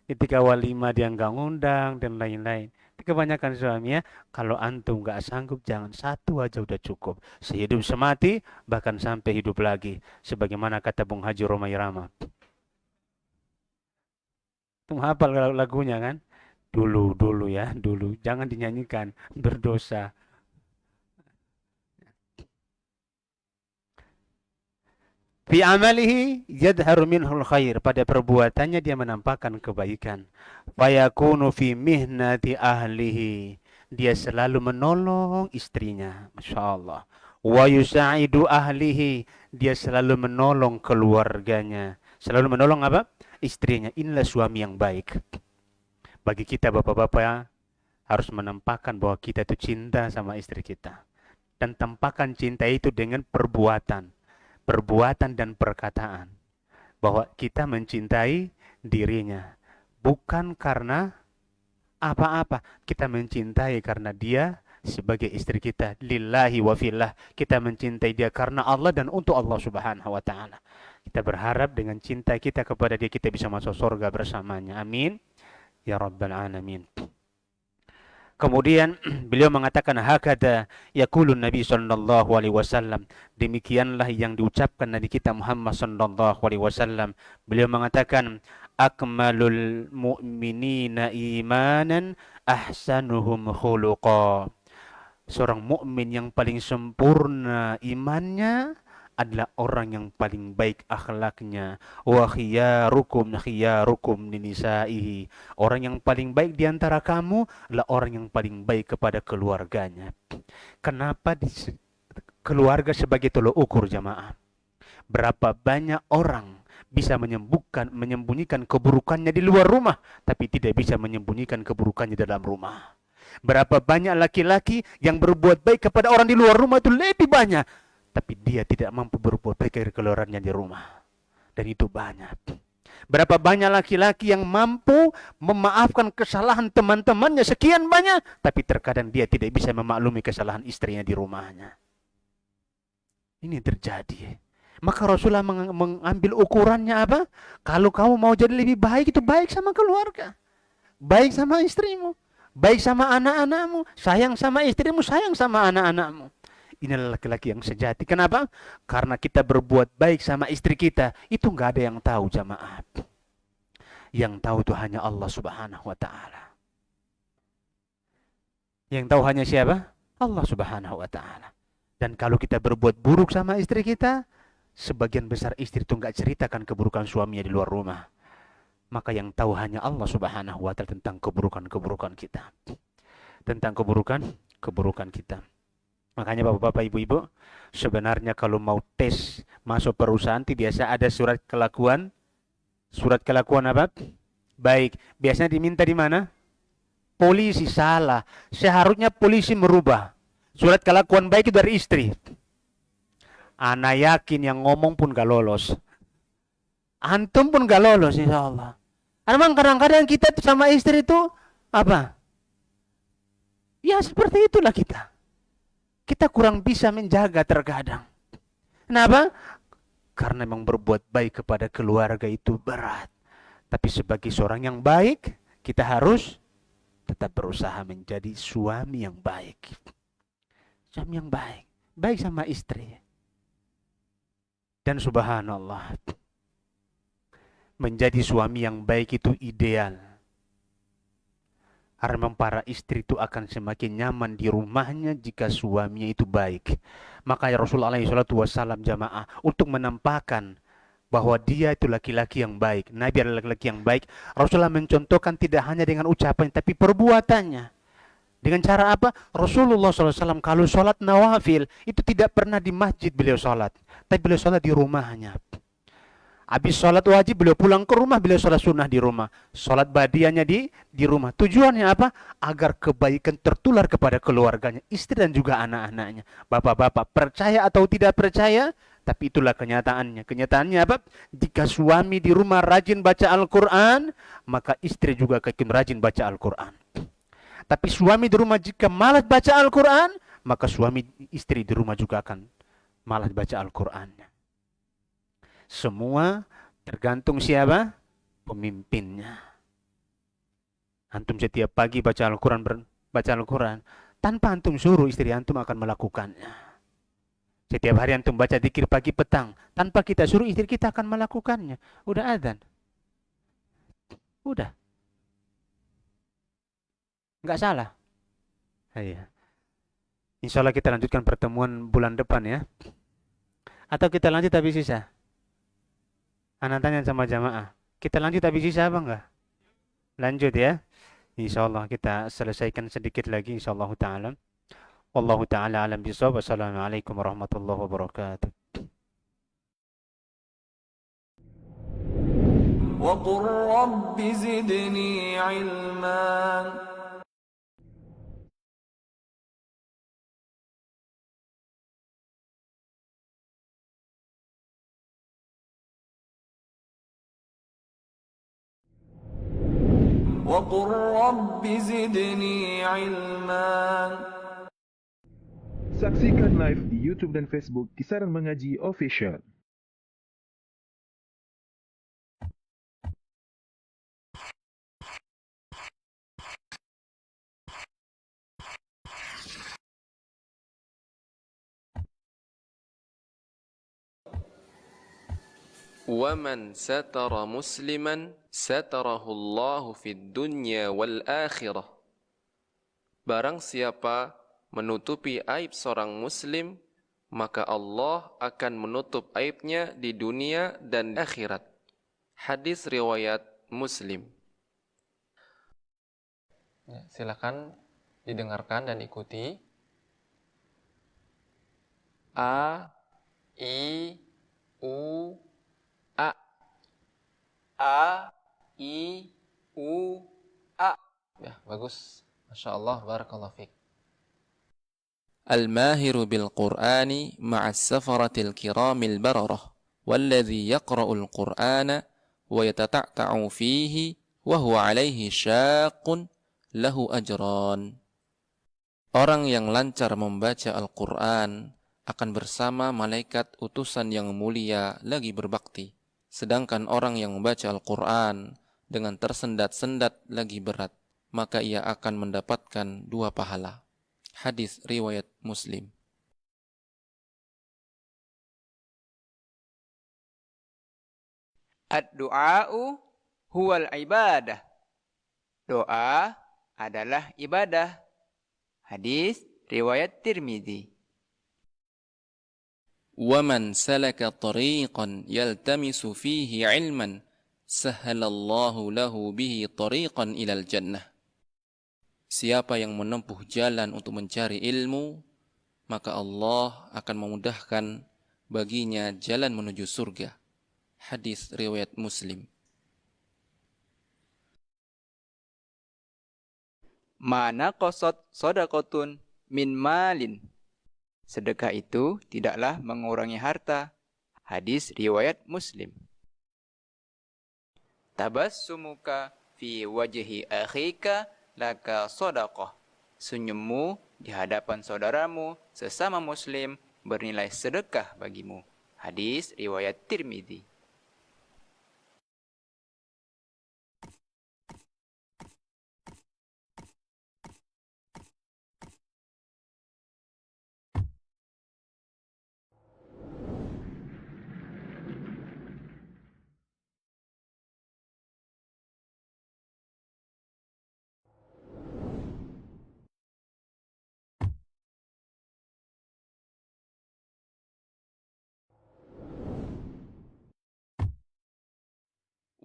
Ketika walimah dia nggak ngundang dan lain-lain. Kebanyakan suami ya, kalau antum nggak sanggup jangan, satu aja udah cukup. Sehidup semati bahkan sampai hidup lagi. Sebagaimana kata Bung Haji Romai Rama. Antum hafal lagunya kan? Dulu ya, dulu. Jangan dinyanyikan, berdosa. Fi amalihi yadharu minhul khair. Pada perbuatannya dia menampakkan kebaikan. Fayakunu fi mihnati ahlihi. Dia selalu menolong istrinya. Masya Allah. Wa yusa'idu ahlihi. Dia selalu menolong keluarganya. Selalu menolong apa? Istrinya. Inilah suami yang baik. Bagi kita bapak-bapak ya, harus menampakkan bahwa kita itu cinta sama istri kita. Dan tampakkan cinta itu dengan perbuatan dan perkataan, bahwa kita mencintai dirinya bukan karena apa-apa, kita mencintai karena dia sebagai istri kita, lillahi wa fillah. Kita mencintai dia karena Allah dan untuk Allah Subhanahu wa taala. Kita berharap dengan cinta kita kepada dia kita bisa masuk surga bersamanya, amin ya rabbal alamin. Kemudian beliau mengatakan hakada yaqulun Nabi sallallahu alaihi wasallam. Demikianlah yang diucapkan Nabi kita Muhammad sallallahu alaihi wasallam. Beliau mengatakan akmalul mu'minina imanan ahsanuhum khuluqa. Seorang mukmin yang paling sempurna imannya adalah orang yang paling baik akhlaknya. Wa khiyarukum linisaihi. Orang yang paling baik di antara kamu adalah orang yang paling baik kepada keluarganya. Kenapa keluarga sebagai tolok ukur jamaah? Berapa banyak orang bisa menyembunyikan keburukannya di luar rumah, tapi tidak bisa menyembunyikan keburukannya dalam rumah. Berapa banyak laki-laki yang berbuat baik kepada orang di luar rumah itu lebih banyak, tapi dia tidak mampu berbuat baik dari keluarannya di rumah. Dan itu banyak. Berapa banyak laki-laki yang mampu memaafkan kesalahan teman-temannya sekian banyak, tapi terkadang dia tidak bisa memaklumi kesalahan istrinya di rumahnya. Ini terjadi. Maka Rasulullah mengambil ukurannya apa? Kalau kamu mau jadi lebih baik, itu baik sama keluarga. Baik sama istrimu. Baik sama anak-anakmu. Sayang sama istrimu, sayang sama anak-anakmu. Inilah laki-laki yang sejati. Kenapa? Karena kita berbuat baik sama istri kita, itu nggak ada yang tahu jamaah. Yang tahu itu hanya Allah Subhanahu wa taala. Yang tahu hanya siapa? Allah Subhanahu wa taala. Dan kalau kita berbuat buruk sama istri kita, sebagian besar istri itu nggak ceritakan keburukan suaminya di luar rumah. Maka yang tahu hanya Allah Subhanahu wa taala tentang keburukan-keburukan kita. Tentang keburukan kita. Makanya bapak-bapak, ibu-ibu, sebenarnya kalau mau tes masuk perusahaan itu biasa ada surat kelakuan. Surat kelakuan apa? Baik. Biasanya diminta di mana? Polisi. Salah. Seharusnya polisi merubah. Surat kelakuan baik itu dari istri. Ana yakin yang ngomong pun gak lolos. Antum pun gak lolos insya Allah. Memang kadang-kadang kita sama istri itu apa? Ya seperti itulah kita. Kita kurang bisa menjaga terkadang. Kenapa? Karena memang berbuat baik kepada keluarga itu berat. Tapi sebagai seorang yang baik, kita harus tetap berusaha menjadi suami yang baik. Suami yang baik. Baik sama istri. Dan subhanallah, menjadi suami yang baik itu ideal. Karena para istri itu akan semakin nyaman di rumahnya jika suaminya itu baik. Makanya Rasulullah SAW jamaah untuk menampakkan bahwa dia itu laki-laki yang baik. Nabi adalah laki-laki yang baik. Rasulullah mencontohkan tidak hanya dengan ucapan tapi perbuatannya. Dengan cara apa? Rasulullah SAW kalau sholat nawafil itu tidak pernah di masjid beliau sholat. Tapi beliau sholat di rumahnya. Habis sholat wajib beliau pulang ke rumah, beliau sholat sunnah di rumah. Sholat badiahnya di rumah. Tujuannya apa? Agar kebaikan tertular kepada keluarganya, istri dan juga anak-anaknya. Bapak-bapak percaya atau tidak percaya, tapi itulah kenyataannya. Kenyataannya apa? Jika suami di rumah rajin baca Al-Quran, maka istri juga akan rajin baca Al-Quran. Tapi suami di rumah jika malas baca Al-Quran, maka suami istri di rumah juga akan malas baca Al-Qurannya. Semua tergantung siapa? Pemimpinnya. Antum setiap pagi baca Al-Quran, tanpa antum suruh istri antum akan melakukannya. Setiap hari antum baca dzikir pagi petang, tanpa kita suruh istri kita akan melakukannya. Udah adzan. Udah. Nggak salah. Iya. Insya Allah kita lanjutkan pertemuan bulan depan ya. Atau kita lanjut tapi sisa? Anak tanya sama jamaah. Kita lanjut habis sisa apa enggak? Lanjut ya. Insyaallah kita selesaikan sedikit lagi insyaallah taala. Wallahu taala alam bisawab. Wassalamualaikum warahmatullahi wabarakatuh. وقل رب زدني علما وقل رب زدني علما. Saksikan live di YouTube dan Facebook Kisaran Mengaji Official. وَمَنْ سَتَرَ مُسْلِمًا سَتَرَهُ اللَّهُ فِي الدُّنْيَا وَالْآخِرَةِ. Barang siapa menutupi aib seorang muslim, maka Allah akan menutup aibnya di dunia dan akhirat. Hadis riwayat Muslim. Ya, silakan didengarkan dan ikuti. A, I, U, A. A, I, U, A. Ya, bagus. Masya Allah, barakallahu fiqh. Al-mahiru bil-Qur'ani ma'as safaratil kiramil bararah. Walladhi yaqra'ul Qur'ana wa yatata'ta'u fihi wa huwa alaihi syaqun lahu ajran. Orang yang lancar membaca Al-Quran akan bersama malaikat utusan yang mulia lagi berbakti. Sedangkan orang yang membaca Al-Quran dengan tersendat-sendat lagi berat, maka ia akan mendapatkan 2 pahala. Hadis riwayat Muslim. Ad-du'a'u huwal ibadah. Doa adalah ibadah. Hadis riwayat Tirmidzi. وَمَنْ سَلَكَ طَرِيقًا يَلْتَمِسُ فِيهِ عِلْمًا سَهَّلَ اللَّهُ لَهُ بِهِ طَرِيقًا إِلَى الْجَنَّةِ. Siapa yang menempuh jalan untuk mencari ilmu, maka Allah akan memudahkan baginya jalan menuju surga. Hadis riwayat Muslim. Mana qasad sadaqatun min malin. Sedekah itu tidaklah mengurangi harta. Hadis riwayat Muslim. Tabassumuka fi wajhi akhika laka sadaqah. Senyummu di hadapan saudaramu sesama muslim bernilai sedekah bagimu. Hadis riwayat Tirmidzi.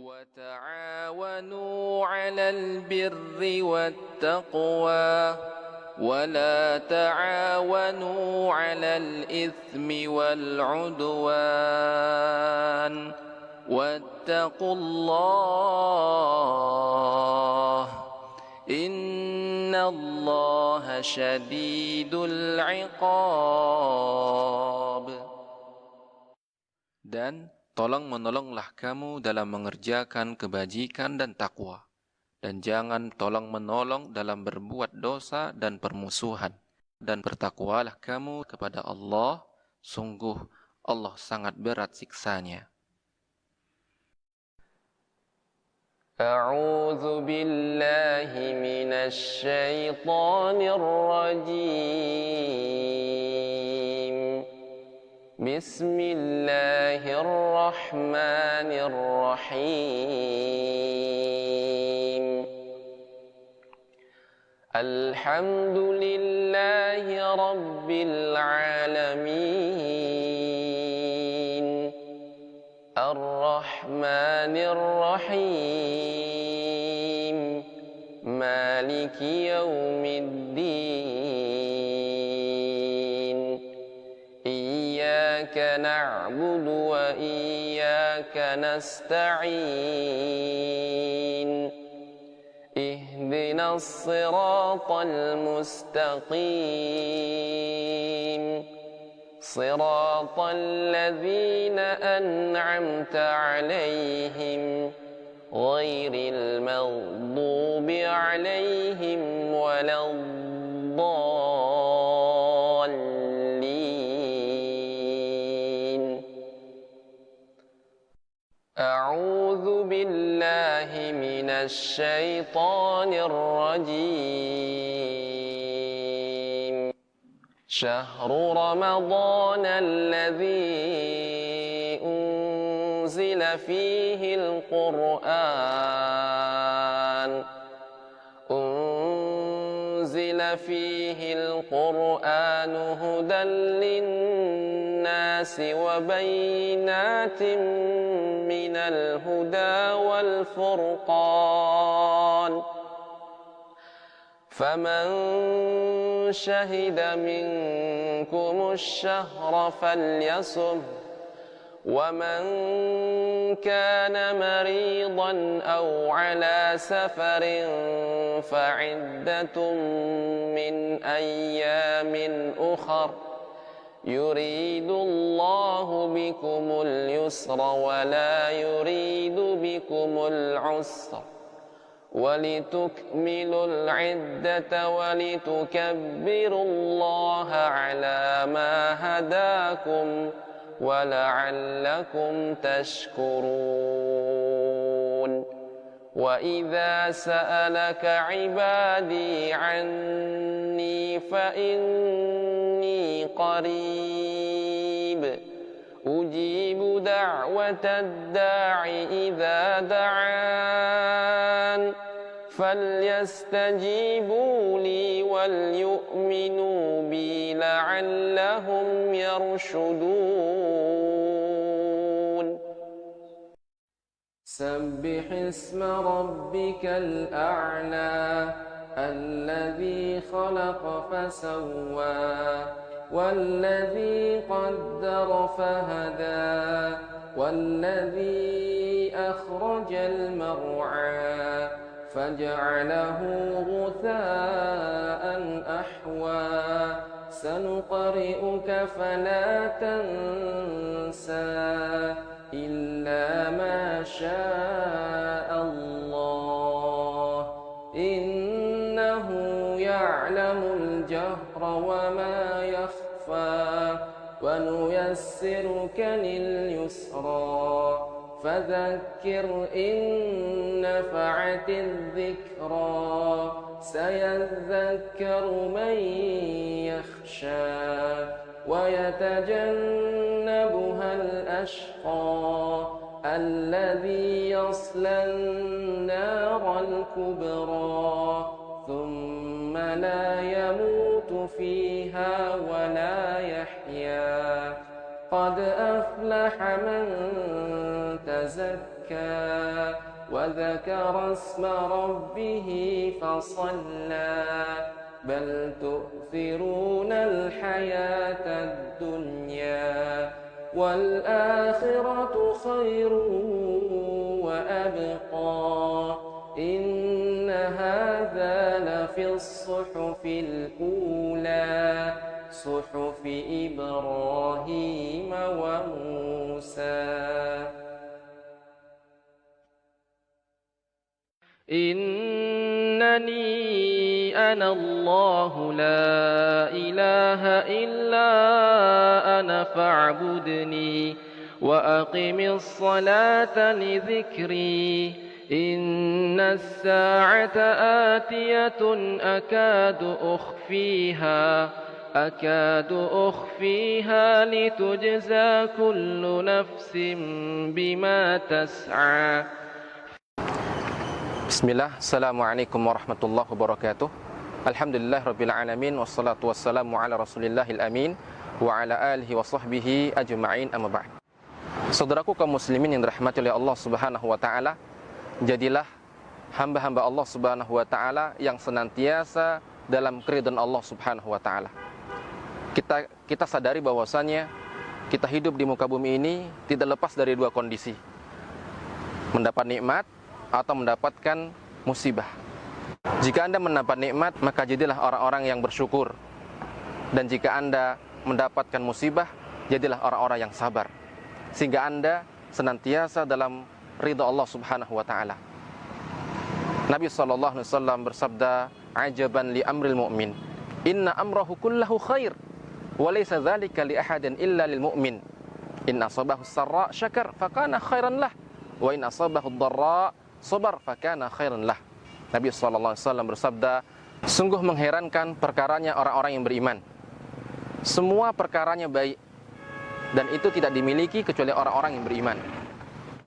وتعاونوا على البر والتقوى ولا تعاونوا على الإثم والعدوان واتقوا الله إن الله شديد العقاب. Dan tolong menolonglah kamu dalam mengerjakan kebajikan dan takwa. Dan jangan tolong menolong dalam berbuat dosa dan permusuhan. Dan bertakwalah kamu kepada Allah, sungguh Allah sangat berat siksanya. A'udzu billahi minasy syaithanir rajim. Bismillahirrahmanirrahim. Alhamdulillahi rabbil alamin. Ar-Rahmanir Rahim. Maliki yaumiddin. Iyyaka na'budu wa iyyaka nasta'in. Ihdinas siratal mustaqim. Siratal ladzina an'amta 'alaihim ghairil maghdubi 'alaihim waladdallin. A'udzu billahi minasy syaithanir rajim. Syahru Ramadan alladzi unzila fihi al-Qur'an. Unzila fihi al-Qur'an hudan lin-nasi wa bayyinatin minal huda wal furqan. فمن شهد منكم الشهر فليصم ومن كان مريضا أو على سفر فعدة من أيام أخر يريد الله بكم اليسر ولا يريد بكم العسر ولتكملوا العدة ولتكبروا الله على ما هداكم ولعلكم تشكرون. وإذا سألك عبادي عني فإني قريب أجيب دعوة الداع إذا دعان فليستجيبوا لي وليؤمنوا بي لعلهم يرشدون. سبح اسم ربك الأعلى الذي خلق فسوى والذي قدر فهدى والذي أخرج المرعى فجعله غثاء أحوى سنقرئك فلا تنسى إلا ما شاء الله إنه يعلم الجهر وما يخفى ونيسرك لليسرى فذكر إن نفعت الذكرى سيذكر من يخشى ويتجنبها الأشقى الذي يصلى النار الكبرى ثم لا يموت فيها ولا يحيا قد أفلح من تزكى فزكى وذكر اسم ربه فصلى بل تؤثرون الحياة الدنيا والآخرة خير وأبقى إن هذا لفي الصحف الأولى صحف إبراهيم وموسى إنني أنا الله لا إله إلا أنا فاعبدني وأقم الصلاة لذكري إن الساعة آتية أكاد أخفيها لتجزى كل نفس بما تسعى Bismillah, Assalamualaikum warahmatullahi wabarakatuh. Alhamdulillah Rabbil Alamin, wassalatu wassalamu ala Rasulillahil Amin wa ala alihi wa sahbihi ajma'in, amma ba'd. Saudaraku kaum muslimin yang dirahmati oleh Allah Subhanahu wa taala, jadilah hamba-hamba Allah Subhanahu wa taala yang senantiasa dalam keridhaan Allah Subhanahu wa taala. Kita sadari bahwasannya kita hidup di muka bumi ini tidak lepas dari dua kondisi. Mendapat nikmat atau mendapatkan musibah. Jika Anda mendapat nikmat, maka jadilah orang-orang yang bersyukur. Dan jika Anda mendapatkan musibah, jadilah orang-orang yang sabar. Sehingga Anda senantiasa dalam ridha Allah Subhanahu wa taala. Nabi sallallahu alaihi wasallam bersabda, "Ajaban li amril mu'min, inna amrahu kullahu khair, wa laysa dzalika li ahadin illa lil mu'min. In asabahu sarra syakar fakana khairan lah, wa in asabahu dharra sabar fakana khairan lah." Nabi sallallahu alaihi wasallam bersabda, sungguh mengherankan perkaranya orang-orang yang beriman. Semua perkaranya baik, dan itu tidak dimiliki kecuali orang-orang yang beriman.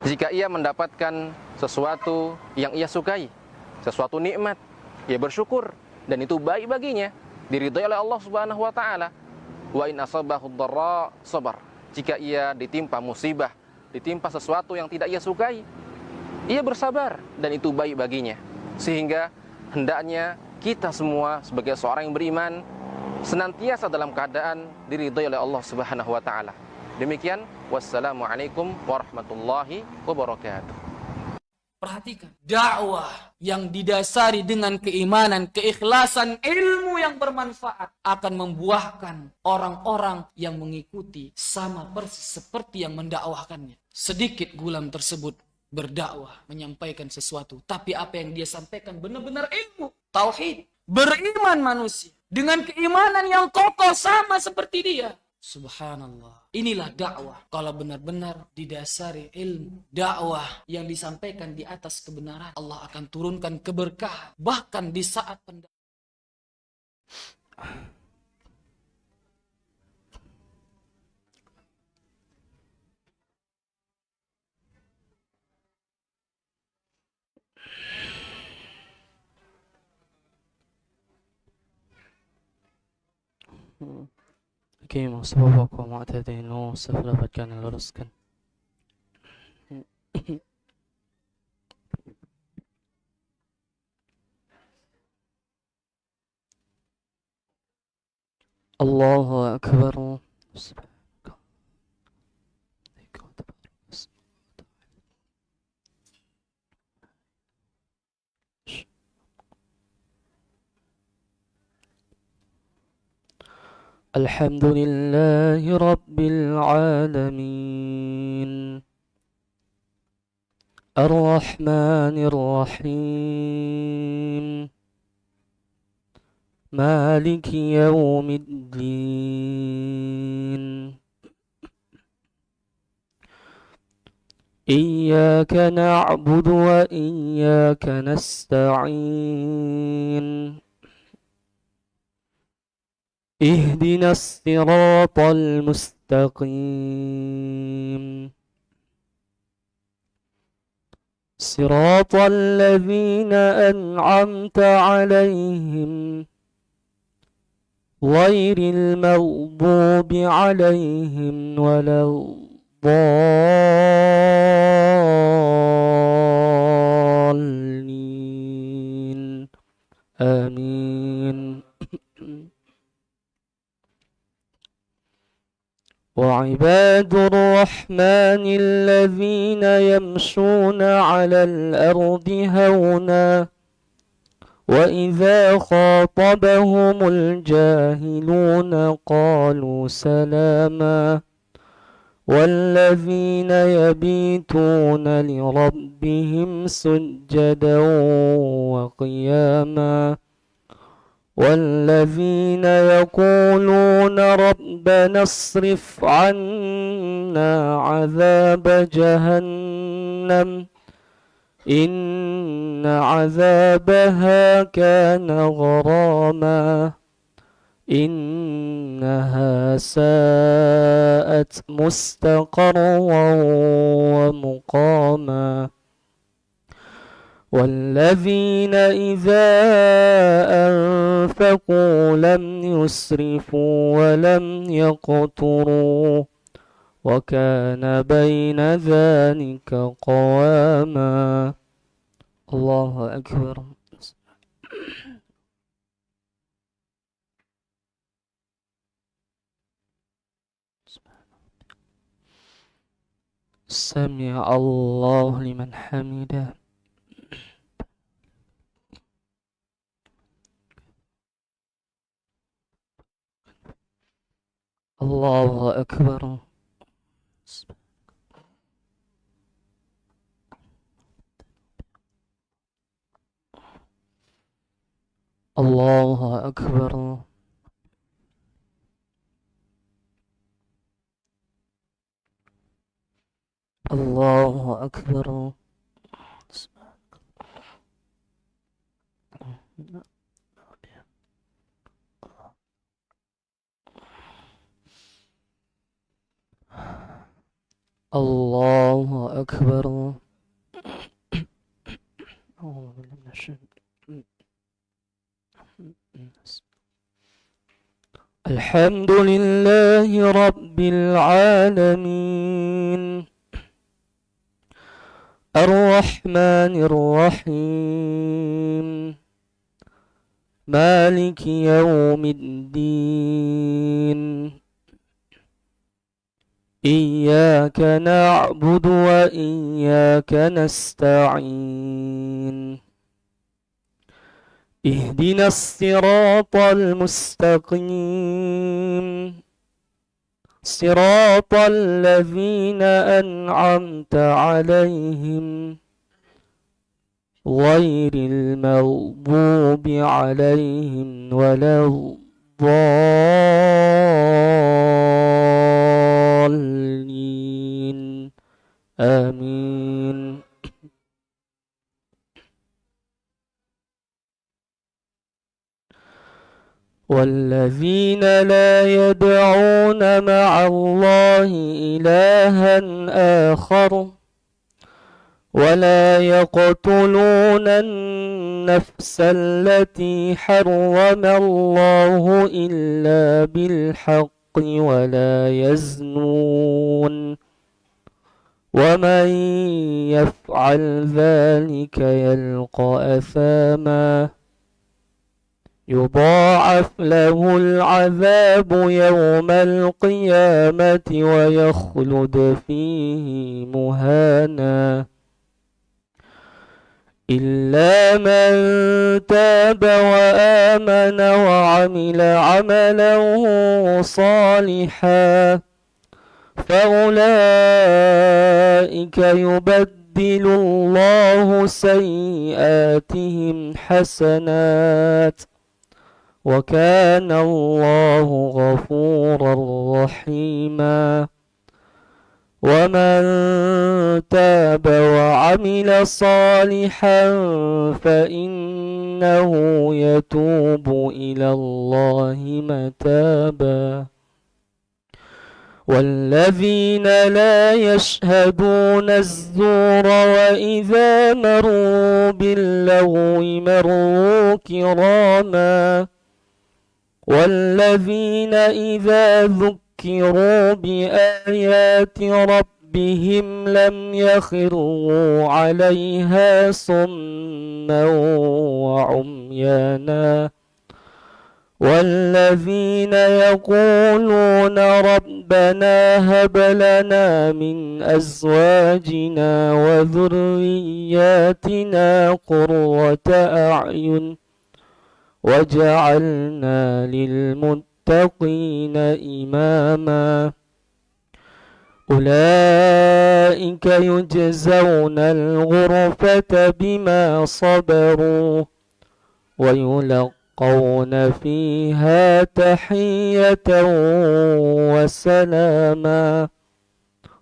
Jika ia mendapatkan sesuatu yang ia sukai, sesuatu nikmat, ia bersyukur, dan itu baik baginya, diridhai oleh Allah Subhanahu wa taala. Wa in asabahu dharra sabar. Jika ia ditimpa musibah, ditimpa sesuatu yang tidak ia sukai, ia bersabar, dan itu baik baginya. Sehingga hendaknya kita semua sebagai seorang yang beriman senantiasa dalam keadaan diridhai oleh Allah Subhanahu wa taala. Demikian, wassalamualaikum warahmatullahi wabarakatuh. Perhatikan, dakwah yang didasari dengan keimanan, keikhlasan, ilmu yang bermanfaat akan membuahkan orang-orang yang mengikuti sama persis seperti yang mendakwahkannya. Sedikit gulam tersebut berdakwah, menyampaikan sesuatu, tapi apa yang dia sampaikan benar-benar ilmu, tauhid, beriman manusia dengan keimanan yang kokoh sama seperti dia. Subhanallah. Inilah dakwah kalau benar-benar didasari ilmu. Dakwah yang disampaikan di atas kebenaran, Allah akan turunkan keberkahan bahkan di saat pendakwah. Oke, maksudnya aku mau tadi no seberapa yang luruskan. Allahu Akbar. الحمد لله رب العالمين الرحمن الرحيم مالك يوم الدين إياك نعبد وإياك نستعين اهدنا الصراط المستقيم صراط الذين أنعمت عليهم غير المغضوب عليهم ولا الضالين آمين. وعباد الرحمن الذين يمشون على الأرض هونا وإذا خاطبهم الجاهلون قالوا سلاما والذين يبيتون لربهم سجدا وقياما والذين يقولون ربنا اصرف عنا عذاب جهنم إن عذابها كان غراما إنها ساءت مستقرا ومقاما والذين إذا أنفقوا لم يسرفوا ولم يقتروا وكان بين ذلك قواما. الله أكبر. سمع الله لمن حمده. الله أكبر. الله أكبر. الله أكبر. الله أكبر. الحمد لله رب العالمين الرحمن الرحيم مالك يوم الدين إياك نعبد وإياك نستعين اهدنا الصراط المستقيم صراط الذين أنعمت عليهم غير المغضوب عليهم ولا الضالين آمين. والذين لا يدعون مع الله إلها آخر ولا يقتلون النفس التي حرم الله إلا بالحق ولا يزنون ومن يفعل ذلك يلقى أثاما يضاعف له العذاب يوم القيامة ويخلد فيه مهانا إلا من تاب وآمن وعمل عملا صالحا فأولئك يبدل الله سيئاتهم حسنات وكان الله غفورا رحيما ومن تاب وعمل صالحا فإنه يتوب إلى الله متابا والذين لا يشهدون الزور وإذا مروا باللغو مروا كراما والذين إذا ذكروا بآيات ربهم ربهم لم يخروا عليها صما وعميانا والذين يقولون ربنا هب لنا من أزواجنا وذرياتنا قرة أعين وجعلنا للمتقين إماما أولئك يجزون الغرفة بما صبروا ويلقون فيها تحية وسلاما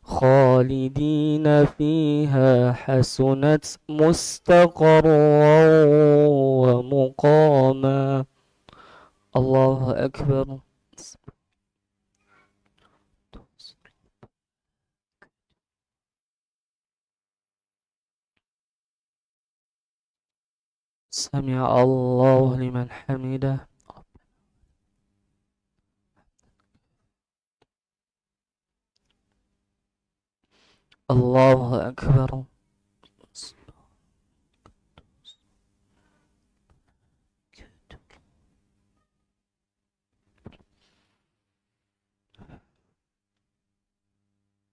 خالدين فيها حسنت مستقرا ومقاما الله أكبر سمع الله لمن حمده الله أكبر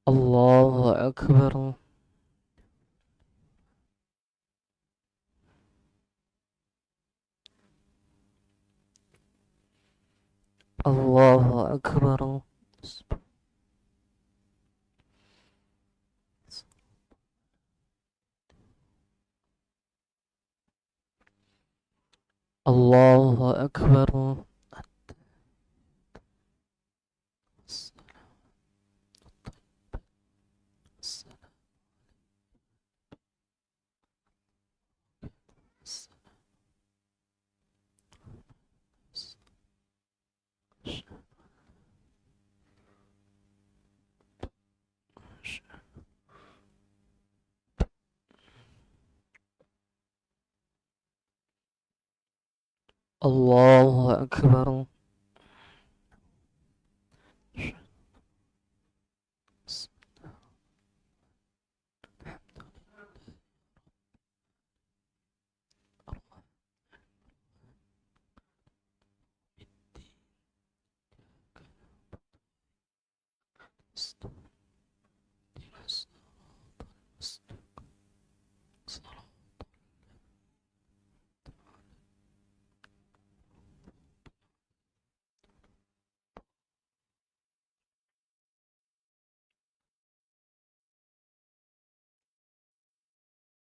الله أكبر الله أكبر الله أكبر الله أكبر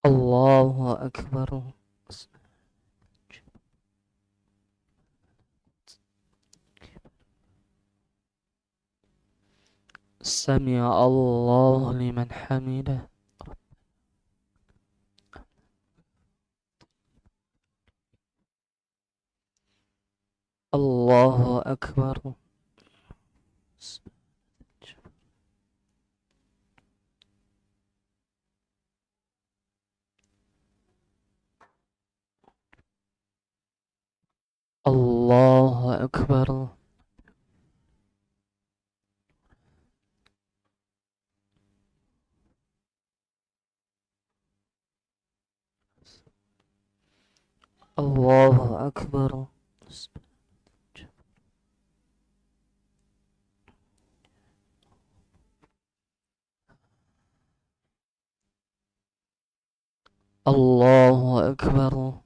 الله أكبر سمع الله لمن حمده الله أكبر الله أكبر الله أكبر الله أكبر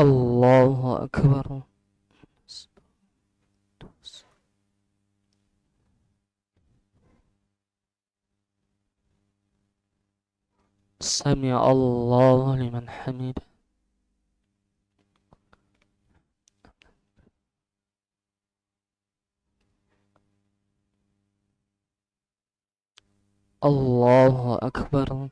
الله أكبر سمع الله لمن حمده. الله أكبر.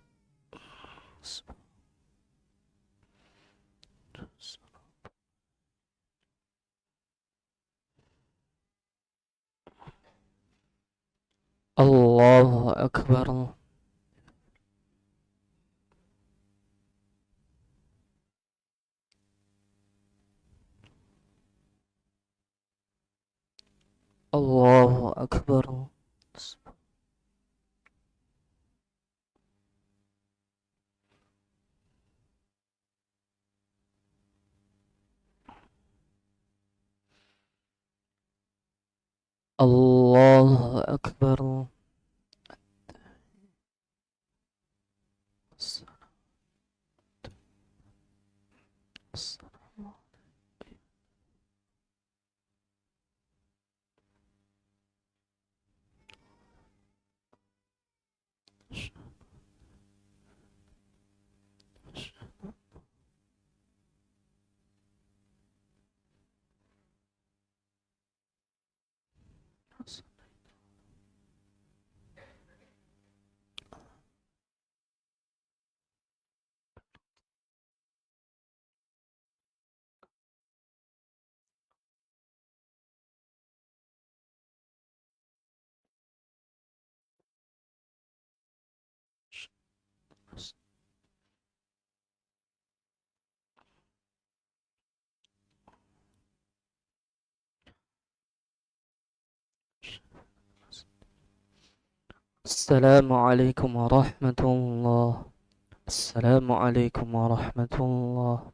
الله أكبر. الله أكبر. الله أكبر. السلام عليكم ورحمة الله. السلام عليكم ورحمة الله.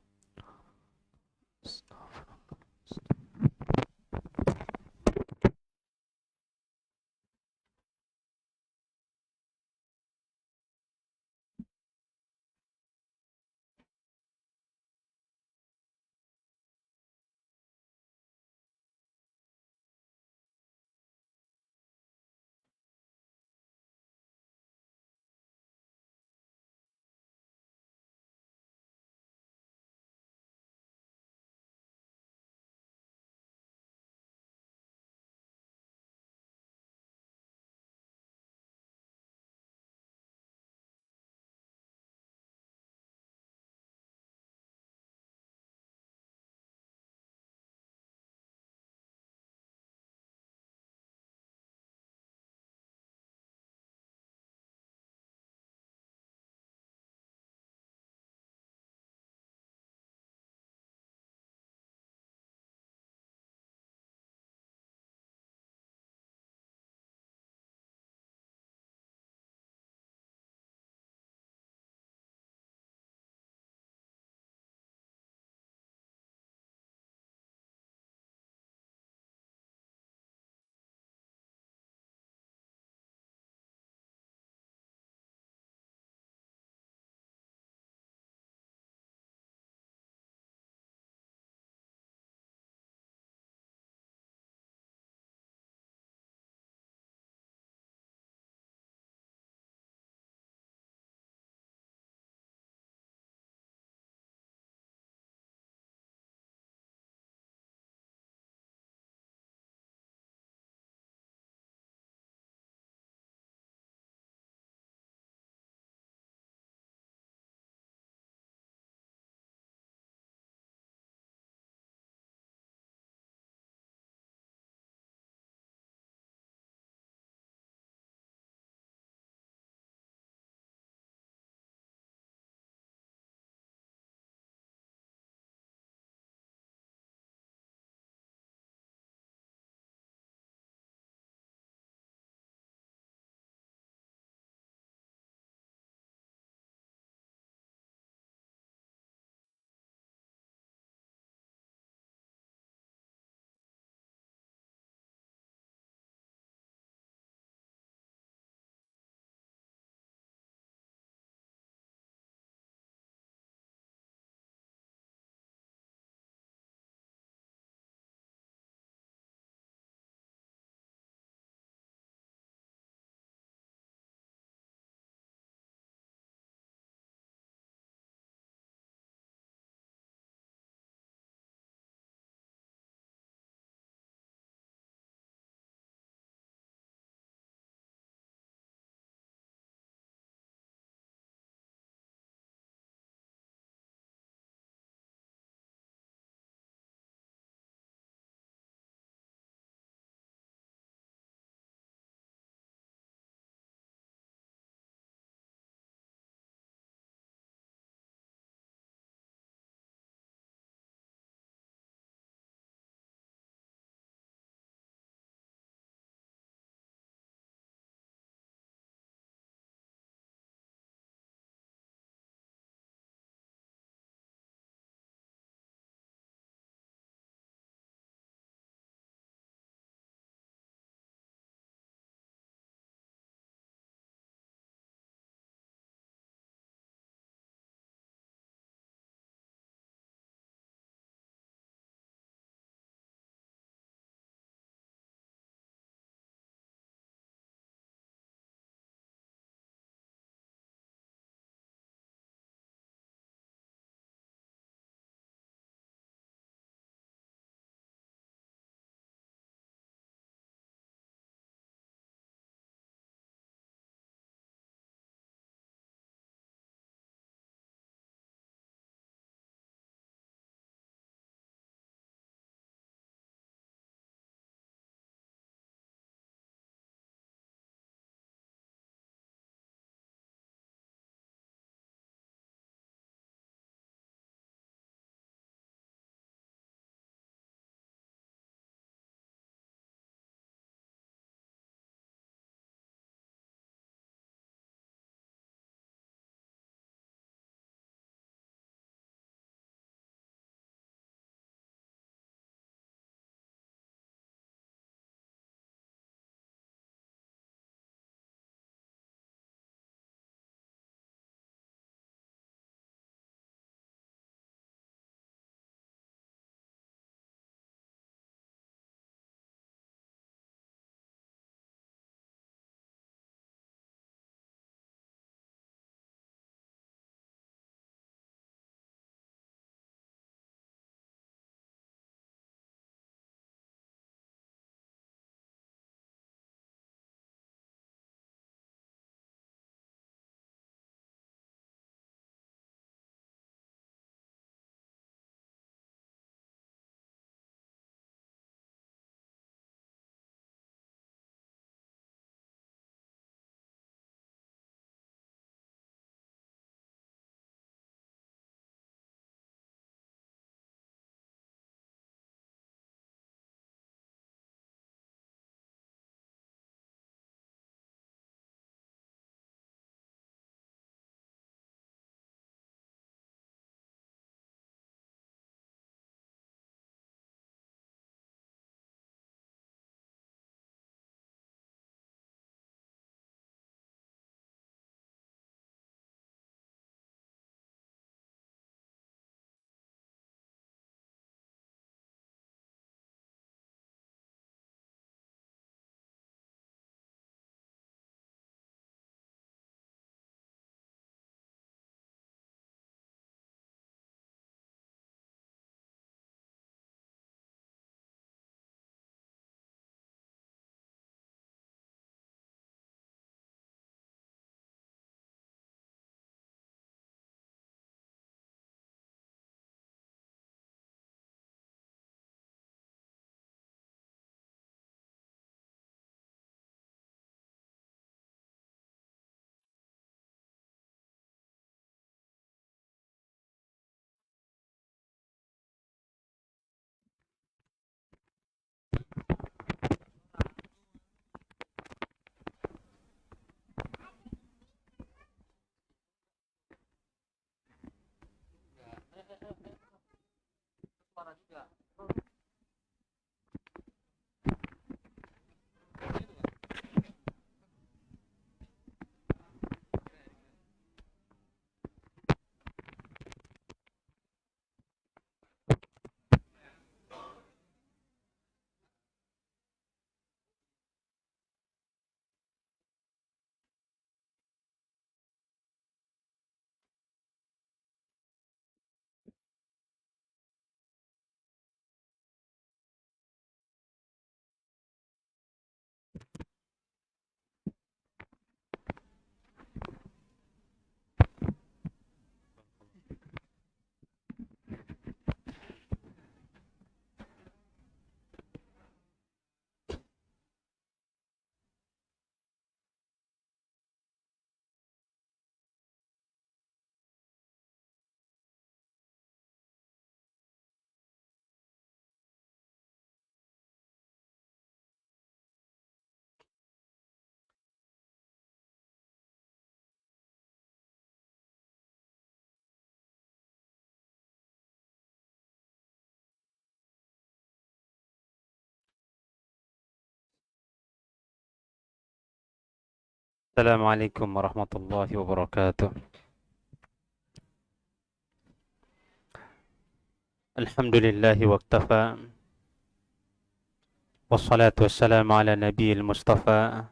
Assalamualaikum warahmatullahi wabarakatuh. Alhamdulillahi waqtafa. Wassalatu wassalamu ala nabiyil mustafa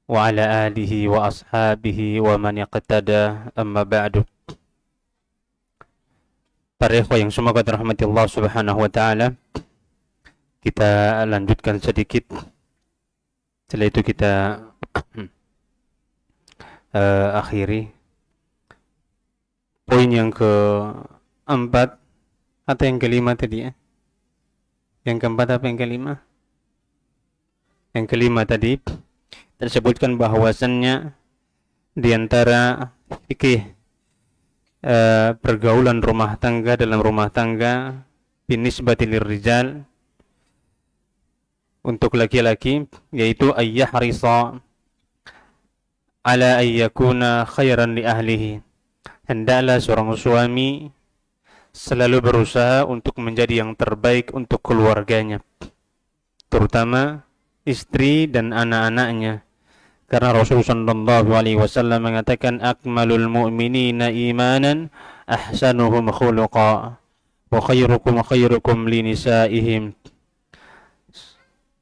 wa ala alihi wa ashabihi wa man yaqtada, amma ba'du. Para ikhwah yang semoga dirahmati Allah Subhanahu wa taala, kita lanjutkan sedikit. Setelah itu kita akhiri poin yang keempat atau yang kelima tadi ya? Yang keempat apa yang kelima? Yang kelima tadi tersebutkan bahwasannya di antara fikih pergaulan rumah tangga dalam rumah tangga binisbati lirrijal untuk laki-laki, yaitu ayyahrisa ala ayyakuna khairan li ahlihi. Hendaklah seorang suami selalu berusaha untuk menjadi yang terbaik untuk keluarganya, terutama istri dan anak-anaknya. Karena Rasulullah sallallahu alaihi wasallam mengatakan akmalul mu'minina imanan ahsanuhum khuluqa wa khairukum li nisaihim.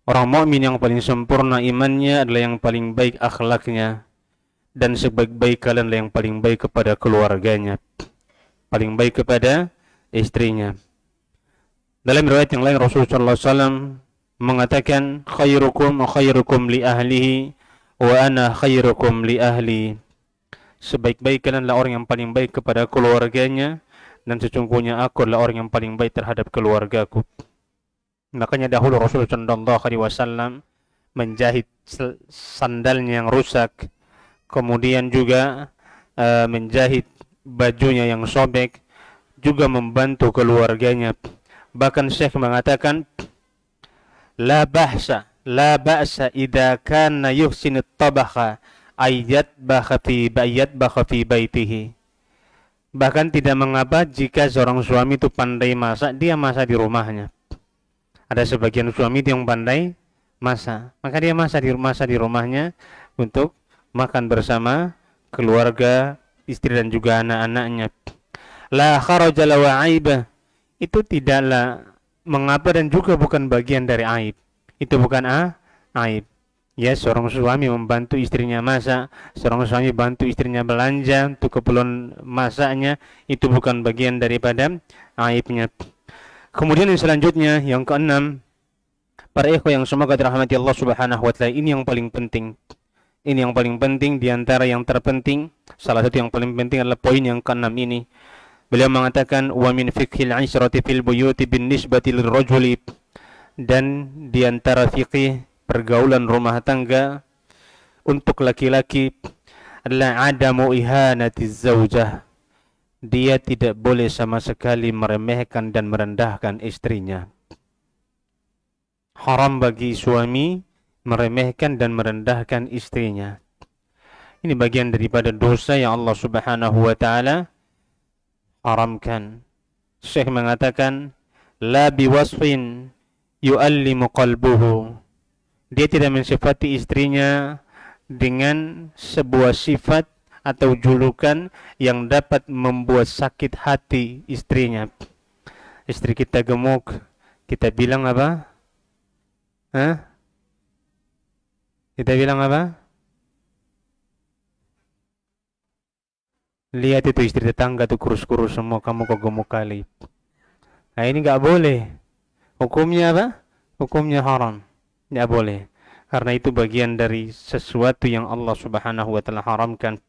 Orang mukmin yang paling sempurna imannya adalah yang paling baik akhlaknya, dan sebaik-baik kalian adalah yang paling baik kepada keluarganya, paling baik kepada istrinya. Dalam riwayat yang lain Rasulullah sallallahu alaihi wasallam mengatakan khairukum li ahlihi wa ana khairukum li ahli. Sebaik-baik kalian adalah orang yang paling baik kepada keluarganya, dan sesungguhnya aku adalah orang yang paling baik terhadap keluargaku. Makanya dahulu Rasulullah sallallahu alaihi wasallam menjahit sandalnya yang rusak, kemudian juga menjahit bajunya yang sobek, juga membantu keluarganya. Bahkan Syekh mengatakan la ba'sa idza kana yuhsinu at-tabakha ayyatbakha fi baitihi. Bahkan tidak mengapa jika seorang suami itu pandai masak, dia masak di rumahnya. Ada sebagian suami yang pandai masak, maka dia masak di rumahnya untuk makan bersama keluarga, istri dan juga anak-anaknya. La kharaja wa aibah, itu tidaklah mengapa dan juga bukan bagian dari aib. Itu bukan aib. Ya, seorang suami membantu istrinya masak, seorang suami bantu istrinya belanja untuk keperluan masaknya, itu bukan bagian daripada aibnya. Kemudian yang selanjutnya, yang keenam, para ikhwah yang semoga dirahmati Allah Subhanahu wa taala, ini yang paling penting. Ini yang paling penting di antara yang terpenting. Salah satu yang paling penting adalah poin yang keenam ini. Beliau mengatakan wa min fiqhil 'ishrati fil buyuti bin nisbati lirrajuli, dan di antara fikih pergaulan rumah tangga untuk laki-laki adalah adamu ihanatiz zaujah. Dia tidak boleh sama sekali meremehkan dan merendahkan istrinya. Haram bagi suami meremehkan dan merendahkan istrinya. Ini bagian daripada dosa yang Allah Subhanahu wa taala haramkan. Syekh mengatakan la biwasfin yu'allimu qalbuhu. Dia tidak mensifati istrinya dengan sebuah sifat atau julukan yang dapat membuat sakit hati istrinya. Istri kita gemuk, kita bilang apa? Kita bilang apa? Lihat itu istri tetangga tuh kurus-kurus semua, kamu kok gemuk kali. Nah, ini nggak boleh. Hukumnya apa? Hukumnya haram. Nggak boleh. Karena itu bagian dari sesuatu yang Allah Subhanahu wa taala haramkan.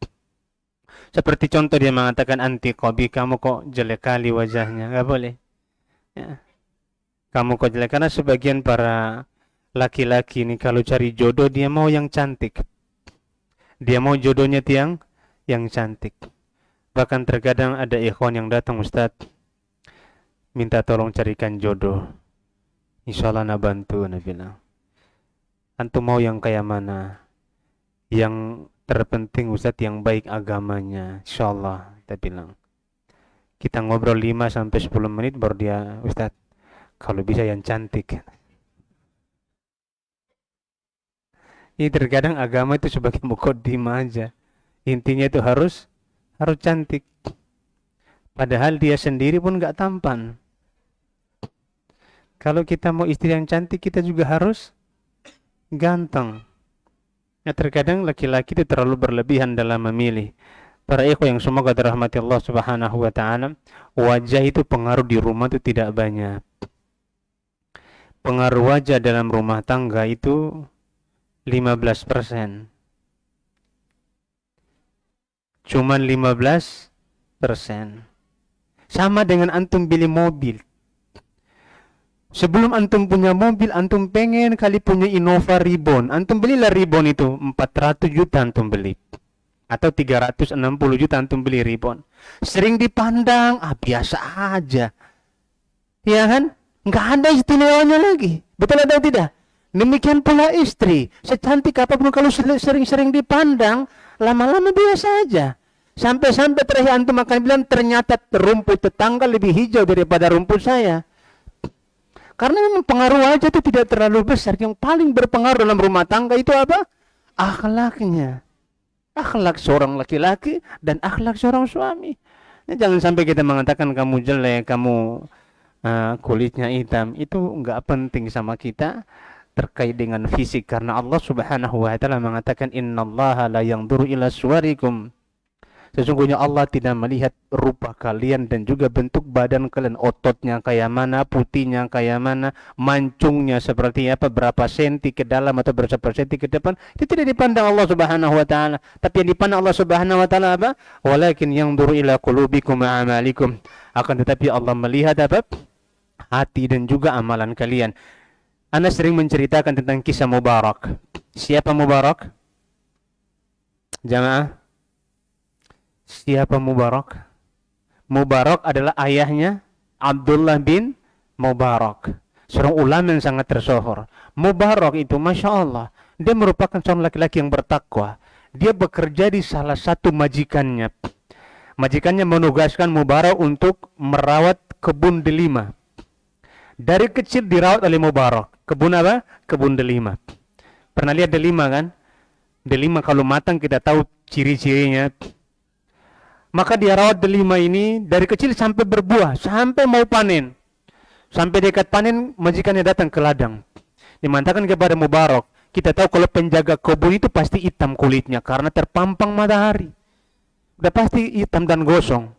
Seperti contoh dia mengatakan anti qabi, kamu kok jelek kali wajahnya. Nggak boleh. Ya. Kamu kok jelek, karena sebagian para laki-laki ini kalau cari jodoh dia mau yang cantik. Dia mau jodohnya yang cantik. Bahkan terkadang ada ikhwan yang datang, Ustaz, minta tolong carikan jodoh. Insyaallah na bantu, na bilang. Antum mau yang kayak mana? Yang terpenting Ustaz yang baik agamanya. Insyaallah, kita bilang. Kita ngobrol 5 sampai 10 menit baru dia, Ustaz, kalau bisa yang cantik. Ini terkadang agama itu sebagai mukaddimah aja. Intinya itu harus cantik. Padahal dia sendiri pun nggak tampan. Kalau kita mau istri yang cantik, kita juga harus ganteng. Ya, terkadang laki-laki itu terlalu berlebihan dalam memilih. Para ikhwan yang semoga dirahmati Allah Subhanahu wa taala, wajah itu pengaruh di rumah itu tidak banyak. Pengaruh wajah dalam rumah tangga itu 15%. Cuman 15%. Sama dengan antum beli mobil. Sebelum antum punya mobil, antum pengen kali punya Innova Reborn. Antum belilah Reborn itu, 400 juta antum beli. Atau 360 juta antum beli Reborn. Sering dipandang, biasa aja. Ya kan? Nggak ada istimewanya lagi. Betul atau tidak? Demikian pula istri. Secantik apapun kalau sering-sering dipandang, lama-lama biasa aja. Sampai-sampai terakhir antum akan bilang, ternyata rumput tetangga lebih hijau daripada rumput saya. Karena memang pengaruh wajah itu tidak terlalu besar. Yang paling berpengaruh dalam rumah tangga itu apa? Akhlaknya. Akhlak seorang laki-laki dan akhlak seorang suami. Nah, jangan sampai kita mengatakan kamu jelek, kamu kulitnya hitam. Itu enggak penting sama kita terkait dengan fisik. Karena Allah Subhanahu wa ta'ala mengatakan, innallaha la yanzuru ila suwarikum. Sesungguhnya Allah tidak melihat rupa kalian dan juga bentuk badan kalian, ototnya kayak mana, putihnya kayak mana, mancungnya seperti apa, berapa senti ke dalam atau berapa senti ke depan. Itu tidak dipandang Allah Subhanahu wa taala. Tapi yang dipandang Allah Subhanahu wa taala apa? Walakin yanzuru ila qulubikum wa amalikum. Akan tetapi Allah melihat apa? Hati dan juga amalan kalian. Ana sering menceritakan tentang kisah Mubarak. Siapa Mubarak? Jamaah, siapa Mubarak? Mubarak adalah ayahnya Abdullah bin Mubarak, seorang ulama yang sangat tersohor. Mubarak itu Masya Allah, dia merupakan seorang laki-laki yang bertakwa. Dia bekerja di salah satu majikannya. Majikannya menugaskan Mubarak untuk merawat kebun delima. Dari kecil dirawat oleh Mubarak. Kebun apa? Kebun delima. Pernah lihat delima kan? Delima kalau matang kita tahu ciri-cirinya. Maka dia rawat delima ini dari kecil sampai berbuah, sampai mau panen. Sampai dekat panen, majikannya datang ke ladang. Dimantahkan kepada Mubarak. Kita tahu kalau penjaga kebun itu pasti hitam kulitnya karena terpampang matahari. Udah pasti hitam dan gosong.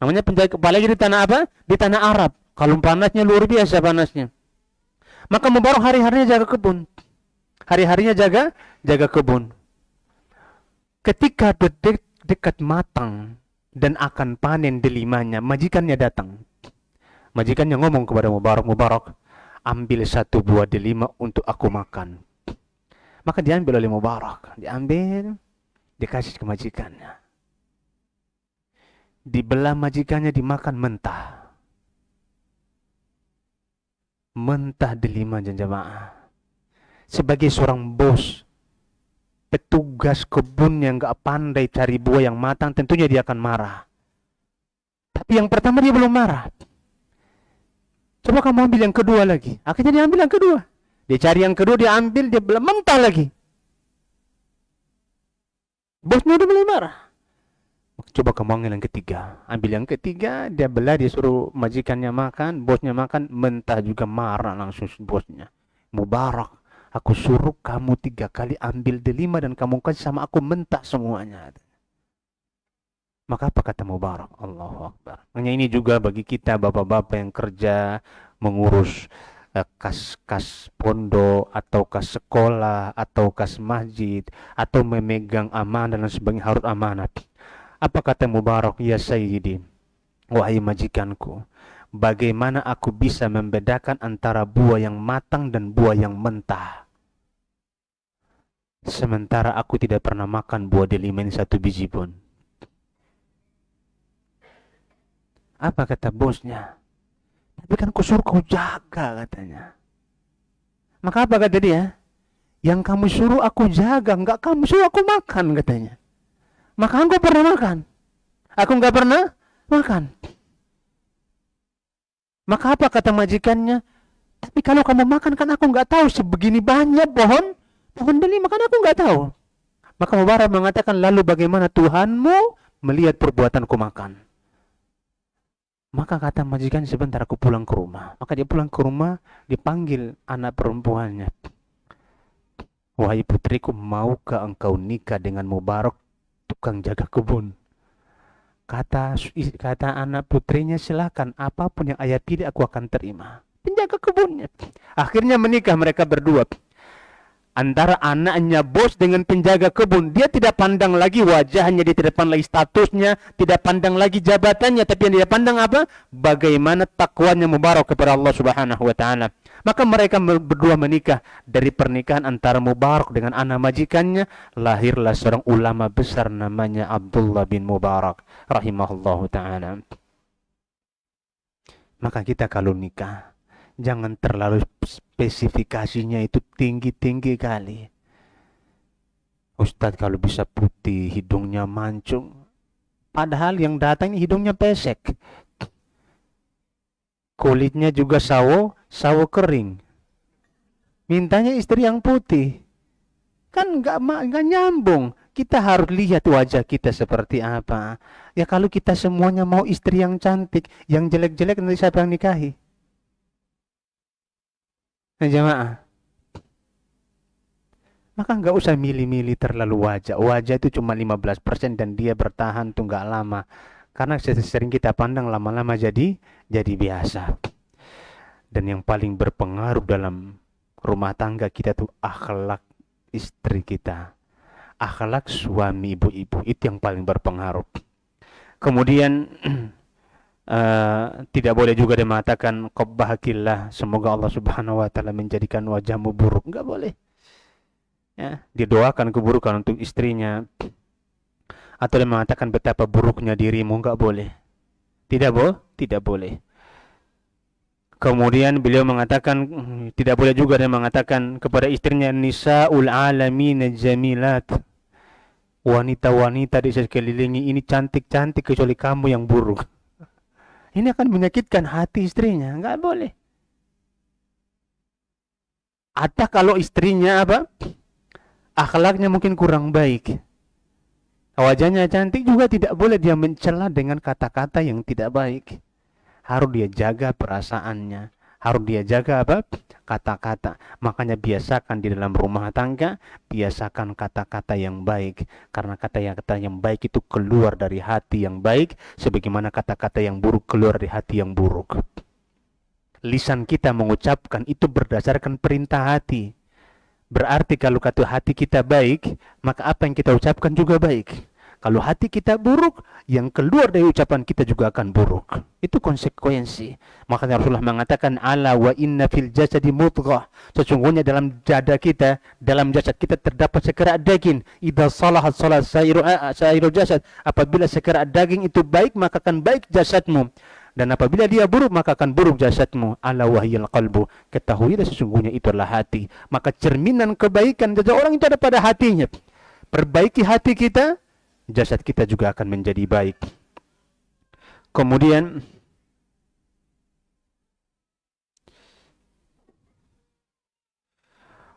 Namanya penjaga, apalagi di tanah apa? Di tanah Arab. Kalau panasnya luar biasa panasnya. Maka Mubarak hari-harinya jaga kebun. Hari-harinya jaga kebun. Ketika dekat matang dan akan panen delimanya, majikannya datang. Majikannya ngomong kepada Mubarak, Mubarak, ambil satu buah delima untuk aku makan. Maka diambil oleh Mubarak. Diambil, dikasih ke majikannya. Dibelah majikannya, dimakan mentah. Mentah delima jemaah. Sebagai seorang bos, petugas kebun yang gak pandai cari buah yang matang, tentunya dia akan marah. Tapi yang pertama dia belum marah. Coba kamu ambil yang kedua lagi. Akhirnya dia ambil yang kedua. Dia cari yang kedua, dia ambil, dia belum mentah lagi. Bosnya udah mulai marah. Coba kamu ambil yang ketiga. Ambil yang ketiga, dia belah, dia suruh majikannya makan, bosnya makan, mentah juga marah langsung bosnya. Mubarak, aku suruh kamu 3 kali ambil delima dan kamu kasih sama aku mentah semuanya. Maka apa kata Mubarak? Allahu Akbar. Hanya ini juga bagi kita bapak-bapak yang kerja mengurus kas pondok atau kas sekolah atau kas masjid atau memegang amanah dan sebagainya, harus amanat. Apa kata Mubarak? Ya Sayyidi, wahai majikanku, bagaimana aku bisa membedakan antara buah yang matang dan buah yang mentah? Sementara aku tidak pernah makan buah delima ini 1 biji pun. Apa kata bosnya? Tapi kan kusuruh kau jaga katanya. Maka apa kata dia? Yang kamu suruh aku jaga, enggak kamu suruh aku makan katanya. Maka engkau pernah makan? Aku enggak pernah makan. Maka apa kata majikannya? Tapi kalau kamu makan kan aku enggak tahu sebegini banyak pohon Pohon delima kan aku nggak tahu. Maka Mubarak mengatakan, lalu bagaimana Tuhanmu melihat perbuatanku makan? Maka kata majikan, sebentar aku pulang ke rumah. Maka dia pulang ke rumah, dipanggil anak perempuannya. Wahai putriku, maukah engkau nikah dengan Mubarak, tukang jaga kebun? Kata anak putrinya, silakan, apapun yang ayah pilih aku akan terima. Penjaga kebunnya. Akhirnya menikah mereka berdua. Antara anaknya bos dengan penjaga kebun, dia tidak pandang lagi wajahnya, dia tidak pandang lagi statusnya, tidak pandang lagi jabatannya, tapi yang dia pandang apa? Bagaimana takwanya Mubarak kepada Allah Subhanahu wa taala. Maka mereka berdua menikah. Dari pernikahan antara Mubarak dengan anak majikannya, lahirlah seorang ulama besar namanya Abdullah bin Mubarak rahimahullahu taala. Maka kita kalau nikah, jangan terlalu spesifikasinya itu tinggi-tinggi kali. Ustadz kalau bisa putih, hidungnya mancung. Padahal yang datang ini hidungnya pesek. Kulitnya juga sawo kering. Mintanya istri yang putih. Kan nggak nyambung. Kita harus lihat wajah kita seperti apa. Ya kalau kita semuanya mau istri yang cantik, yang jelek-jelek nanti siapa yang nikahi? Nah jamaah, maka nggak usah milih-milih terlalu wajah. Wajah itu cuma 15% dan dia bertahan tuh nggak lama. Karena sering kita pandang lama-lama jadi biasa. Dan yang paling berpengaruh dalam rumah tangga kita tuh akhlak istri kita. Akhlak suami ibu-ibu, itu yang paling berpengaruh. Kemudian tidak boleh juga dia mengatakan qabbahakillah, semoga Allah Subhanahu wa taala menjadikan wajahmu buruk. Enggak boleh. Ya, dia doakan keburukan untuk istrinya. Atau dia mengatakan betapa buruknya dirimu, enggak boleh. Tidak boleh. Kemudian beliau mengatakan tidak boleh juga dia mengatakan kepada istrinya nisaul alamin jamilat. Wanita-wanita di sekelilingi ini cantik-cantik kecuali kamu yang buruk. Ini akan menyakitkan hati istrinya, enggak boleh. Atau kalau istrinya apa? Akhlaknya mungkin kurang baik. Wajahnya cantik juga tidak boleh dia mencela dengan kata-kata yang tidak baik. Harus dia jaga perasaannya, harus dia jaga apa? Kata-kata. Makanya biasakan di dalam rumah tangga, biasakan kata-kata yang baik. Karena kata-kata yang baik itu keluar dari hati yang baik, sebagaimana kata-kata yang buruk keluar dari hati yang buruk. Lisan kita mengucapkan itu berdasarkan perintah hati. Berarti kalau kata hati kita baik, maka apa yang kita ucapkan juga baik. Kalau hati kita buruk, yang keluar dari ucapan kita juga akan buruk. Itu konsekuensi. Makanya Rasulullah mengatakan, ala wa inna fil jasadi mudghah. Sesungguhnya dalam dada kita, dalam jasad kita terdapat sekerat daging. Idza salahat salat sairul jasad. Apabila sekerat daging itu baik, maka akan baik jasadmu. Dan apabila dia buruk, maka akan buruk jasadmu. Ala wahyal qalbu. Ketahuilah sesungguhnya itu adalah hati. Maka cerminan kebaikan seseorang itu ada pada hatinya. Perbaiki hati kita, jasad kita juga akan menjadi baik. Kemudian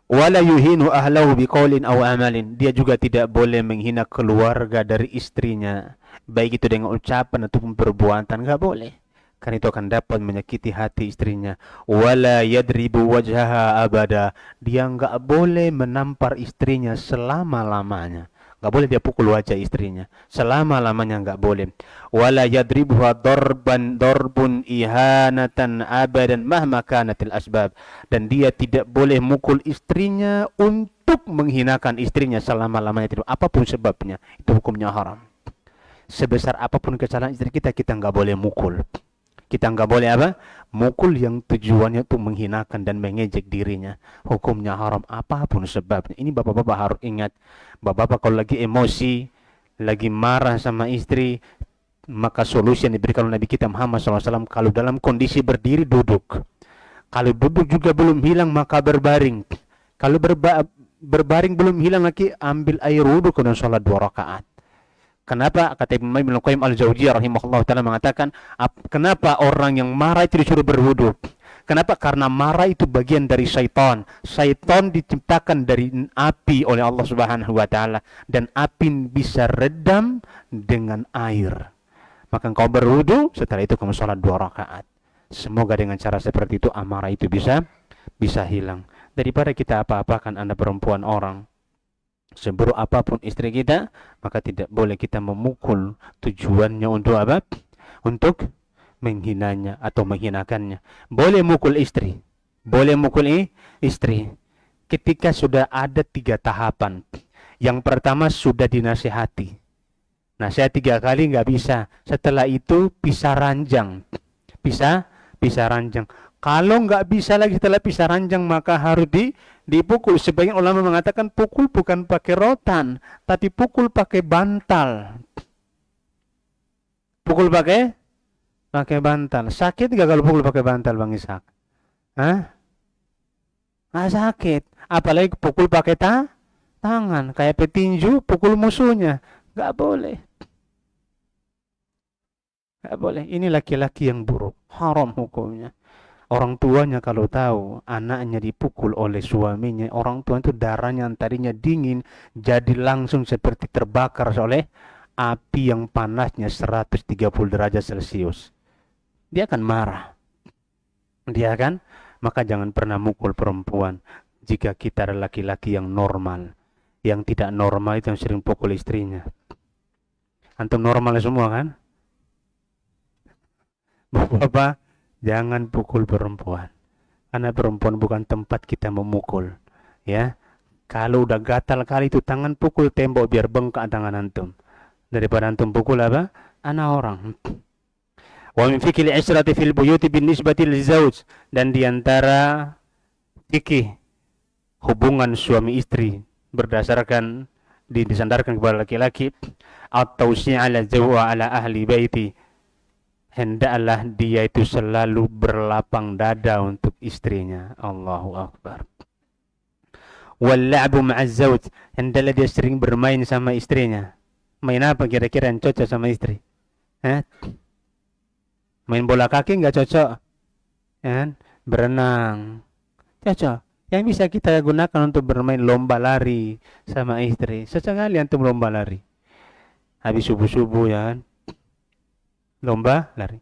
wala yuhinu ahlahu biqaulin aw amalin. Dia juga tidak boleh menghina keluarga dari istrinya, baik itu dengan ucapan ataupun perbuatan, enggak boleh. Karena itu akan dapat menyakiti hati istrinya. Wala yadribu wajhaha abada. Dia enggak boleh menampar istrinya selama-lamanya. Enggak boleh dia pukul wajah istrinya selama-lamanya, enggak boleh. Wala yadribuha darbun ihanatan abadan mahma kanatil asbab. Dan dia tidak boleh mukul istrinya untuk menghinakan istrinya selama-lamanya, tidak apapun sebabnya. Itu hukumnya haram. Sebesar apapun kesalahan istri kita, kita enggak boleh mukul. Kita enggak boleh apa? Mukul yang tujuannya untuk menghinakan dan mengejek dirinya. Hukumnya haram apapun sebabnya. Ini bapak-bapak harus ingat. Bapak-bapak kalau lagi emosi, lagi marah sama istri, maka solusi yang diberikan oleh Nabi kita Muhammad SAW, kalau dalam kondisi berdiri, duduk. Kalau duduk juga belum hilang, maka berbaring. Kalau berbaring belum hilang lagi, ambil air wudhu kemudian sholat 2 rakaat. Kenapa? Kata Ibnu Qayyim al-Jauziyah rahimahullah ta'ala mengatakan, kenapa orang yang marah itu disuruh berwudu? Kenapa? Karena marah itu bagian dari syaitan. Syaitan diciptakan dari api oleh Allah Subhanahu wa taala dan api bisa redam dengan air. Maka engkau berwudu, setelah itu kamu sholat 2 rakaat. Semoga dengan cara seperti itu amarah itu bisa hilang. Daripada kita apa-apakan anak perempuan orang, seburuk apapun istri kita, maka tidak boleh kita memukul. Tujuannya untuk apa? Untuk menghinanya atau menghinakannya. Boleh mukul istri. Boleh mukul istri. Ketika sudah ada 3 tahapan. Yang pertama sudah dinasihati. Nasihat 3 kali nggak bisa. Setelah itu pisah ranjang. Pisah ranjang. Kalau nggak bisa lagi setelah pisah ranjang, maka harus dipukul. Sebagian ulama mengatakan pukul bukan pakai rotan, tapi pukul pakai bantal. Pukul pakai bantal. Sakit nggak kalau pukul pakai bantal, Bang Ishak? Hah? Nggak sakit. Apalagi pukul pakai tangan. Kayak petinju pukul musuhnya. Nggak boleh. Nggak boleh. Ini laki-laki yang buruk. Haram hukumnya. Orang tuanya kalau tahu anaknya dipukul oleh suaminya, orang tua itu darahnya yang tadinya dingin jadi langsung seperti terbakar oleh api yang panasnya 130 derajat Celcius. Dia akan marah. Maka jangan pernah mukul perempuan jika kita adalah laki-laki yang normal. Yang tidak normal itu yang sering pukul istrinya. Antum normal semua kan? Bapak, jangan pukul perempuan. Karena perempuan bukan tempat kita memukul. Ya, kalau udah gatal kali itu tangan, pukul tembok biar bengkak tangan antum. Daripada antum pukul apa? Anak orang. Wa min fikil isyrati fil buyuti bin nisbati lil zauj, dan diantara fikih hubungan suami istri berdasarkan disandarkan kepada laki-laki, atau ala zawwa ala ahli baiti, hendaklah dia itu selalu berlapang dada untuk istrinya. Allahu Akbar. Wal la'bu ma'az zawj, hendaklah dia sering bermain sama istrinya. Main apa kira-kira yang cocok sama istri? Main bola kaki nggak cocok? Berenang cocok. Yang bisa kita gunakan untuk bermain lomba lari sama istri. Sesekali antum lomba lari. Habis subuh-subuh ya kan? Lomba lari.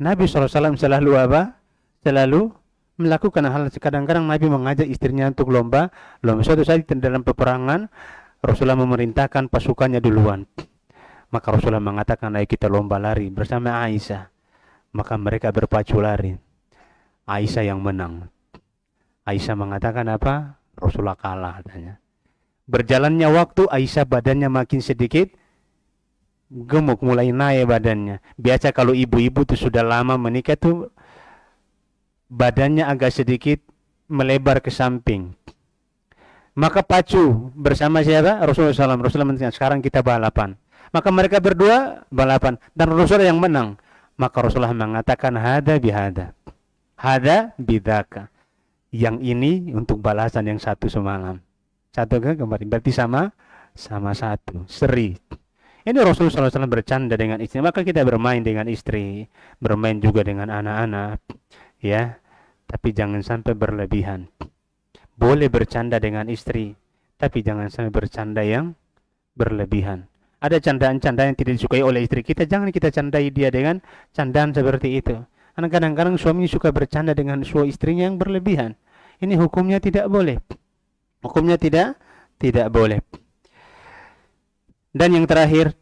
Nabi SAW selalu apa? Selalu melakukan hal. Kadang-kadang Nabi mengajak istrinya untuk lomba. Suatu saat dalam peperangan, Rasulullah memerintahkan pasukannya duluan. Maka Rasulullah mengatakan, ayo kita lomba lari bersama Aisyah. Maka mereka berpacu lari. Aisyah yang menang. Aisyah mengatakan apa? Rasulullah kalah katanya. Berjalannya waktu, Aisyah badannya makin sedikit gemuk, mulai naik badannya. Biasa kalau ibu-ibu tuh sudah lama menikah tuh badannya agak sedikit melebar ke samping. Maka pacu bersama siapa? Rasulullah SAW. Rasulullah mengatakan, sekarang kita balapan. Maka mereka berdua balapan dan Rasulullah yang menang. Maka Rasulullah mengatakan, hada bihada, hada bidaka. Yang ini untuk balasan yang satu semalam. Satu ke kemarin. Berarti sama satu. Seri. Ini Rasulullah SAW bercanda dengan istri. Maka kita bermain dengan istri, bermain juga dengan anak-anak, ya. Tapi jangan sampai berlebihan. Boleh bercanda dengan istri, tapi jangan sampai bercanda yang berlebihan. Ada candaan-candaan yang tidak disukai oleh istri kita, jangan kita candai dia dengan candaan seperti itu. Karena kadang-kadang suami suka bercanda dengan istrinya yang berlebihan. Ini hukumnya tidak boleh. Hukumnya tidak boleh. Dan yang terakhir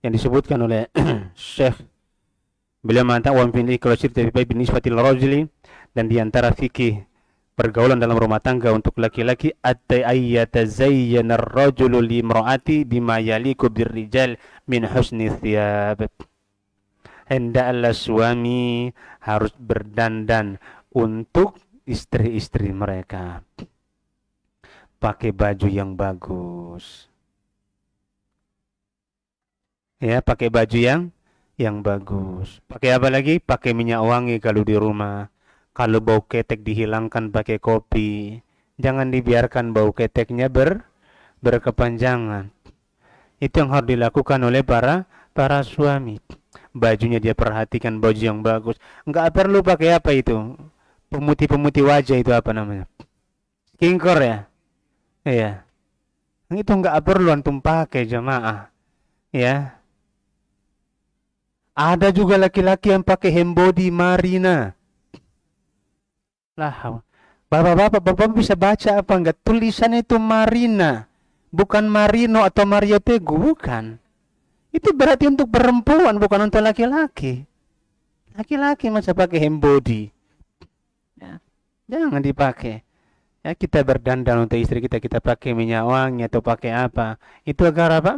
yang disebutkan oleh Syekh, beliau mengatakan wa min ikrasir tabibai bin nisbatil rajuli, dan diantara fikih pergaulan dalam rumah tangga untuk laki-laki ayyatazayyana ar-rajulu li imra'ati bima yaliku birrijal min husni thiyab. Hendaklah suami harus berdandan untuk istri-istri mereka. Pakai baju yang bagus. Ya, pakai baju yang bagus. Pakai apa lagi? Pakai minyak wangi kalau di rumah. Kalau bau ketek dihilangkan pakai kopi. Jangan dibiarkan bau keteknya berkepanjangan. Itu yang harus dilakukan oleh para suami. bajunya dia perhatikan, baju yang bagus. Nggak perlu pakai apa itu, pemutih-pemutih wajah itu apa namanya, skincare ya. Iya, itu nggak perlu antum pakai jamaah. Ya, ada juga laki-laki yang pakai hand body Marina. Lah, bapak bisa baca apa enggak? Tulisan itu Marina, bukan Marino atau Mario Teguh, bukan. Itu berarti untuk perempuan, bukan untuk laki-laki. Laki-laki masa pakai hand body. Ya, jangan dipakai. Ya, kita berdandan untuk istri kita, kita pakai minyak wangi atau pakai apa? Itu agar apa?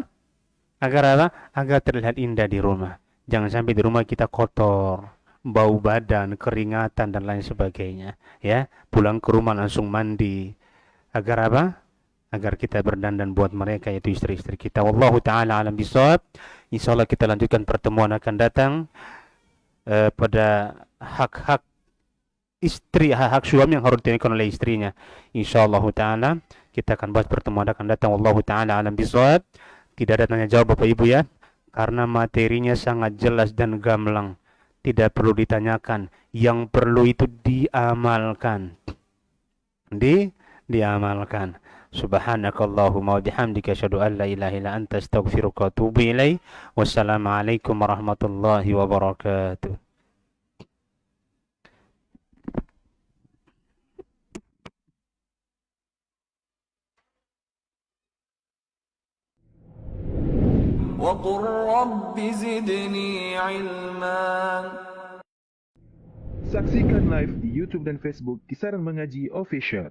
Agar apa? Agar terlihat indah di rumah. Jangan sampai di rumah kita kotor, bau badan, keringatan dan lain sebagainya. Ya, pulang ke rumah langsung mandi. Agar apa? Agar kita berdandan buat mereka, yaitu istri-istri kita. Wallahu ta'ala alam bisawab. Insyaallah kita lanjutkan pertemuan akan datang pada hak-hak istri, hak suami yang harus ditunaikan oleh istrinya. Insyaallah ta'ala kita akan bahas pertemuan akan datang. Wallahu ta'ala alam bisawab. Tidak ada tanya jawab Bapak Ibu ya, karena materinya sangat jelas dan gamblang. Tidak perlu ditanyakan, yang perlu itu diamalkan. Diamalkan. Subhanakallahumma wa bihamdika asyhadu an la ilaha illa anta astaghfiruka wa atubu ilaik. Wassalamualaikum warahmatullahi wabarakatuh. وقل رب زدني علما. Saksikan live di YouTube dan Facebook Kisaran Mengaji Official.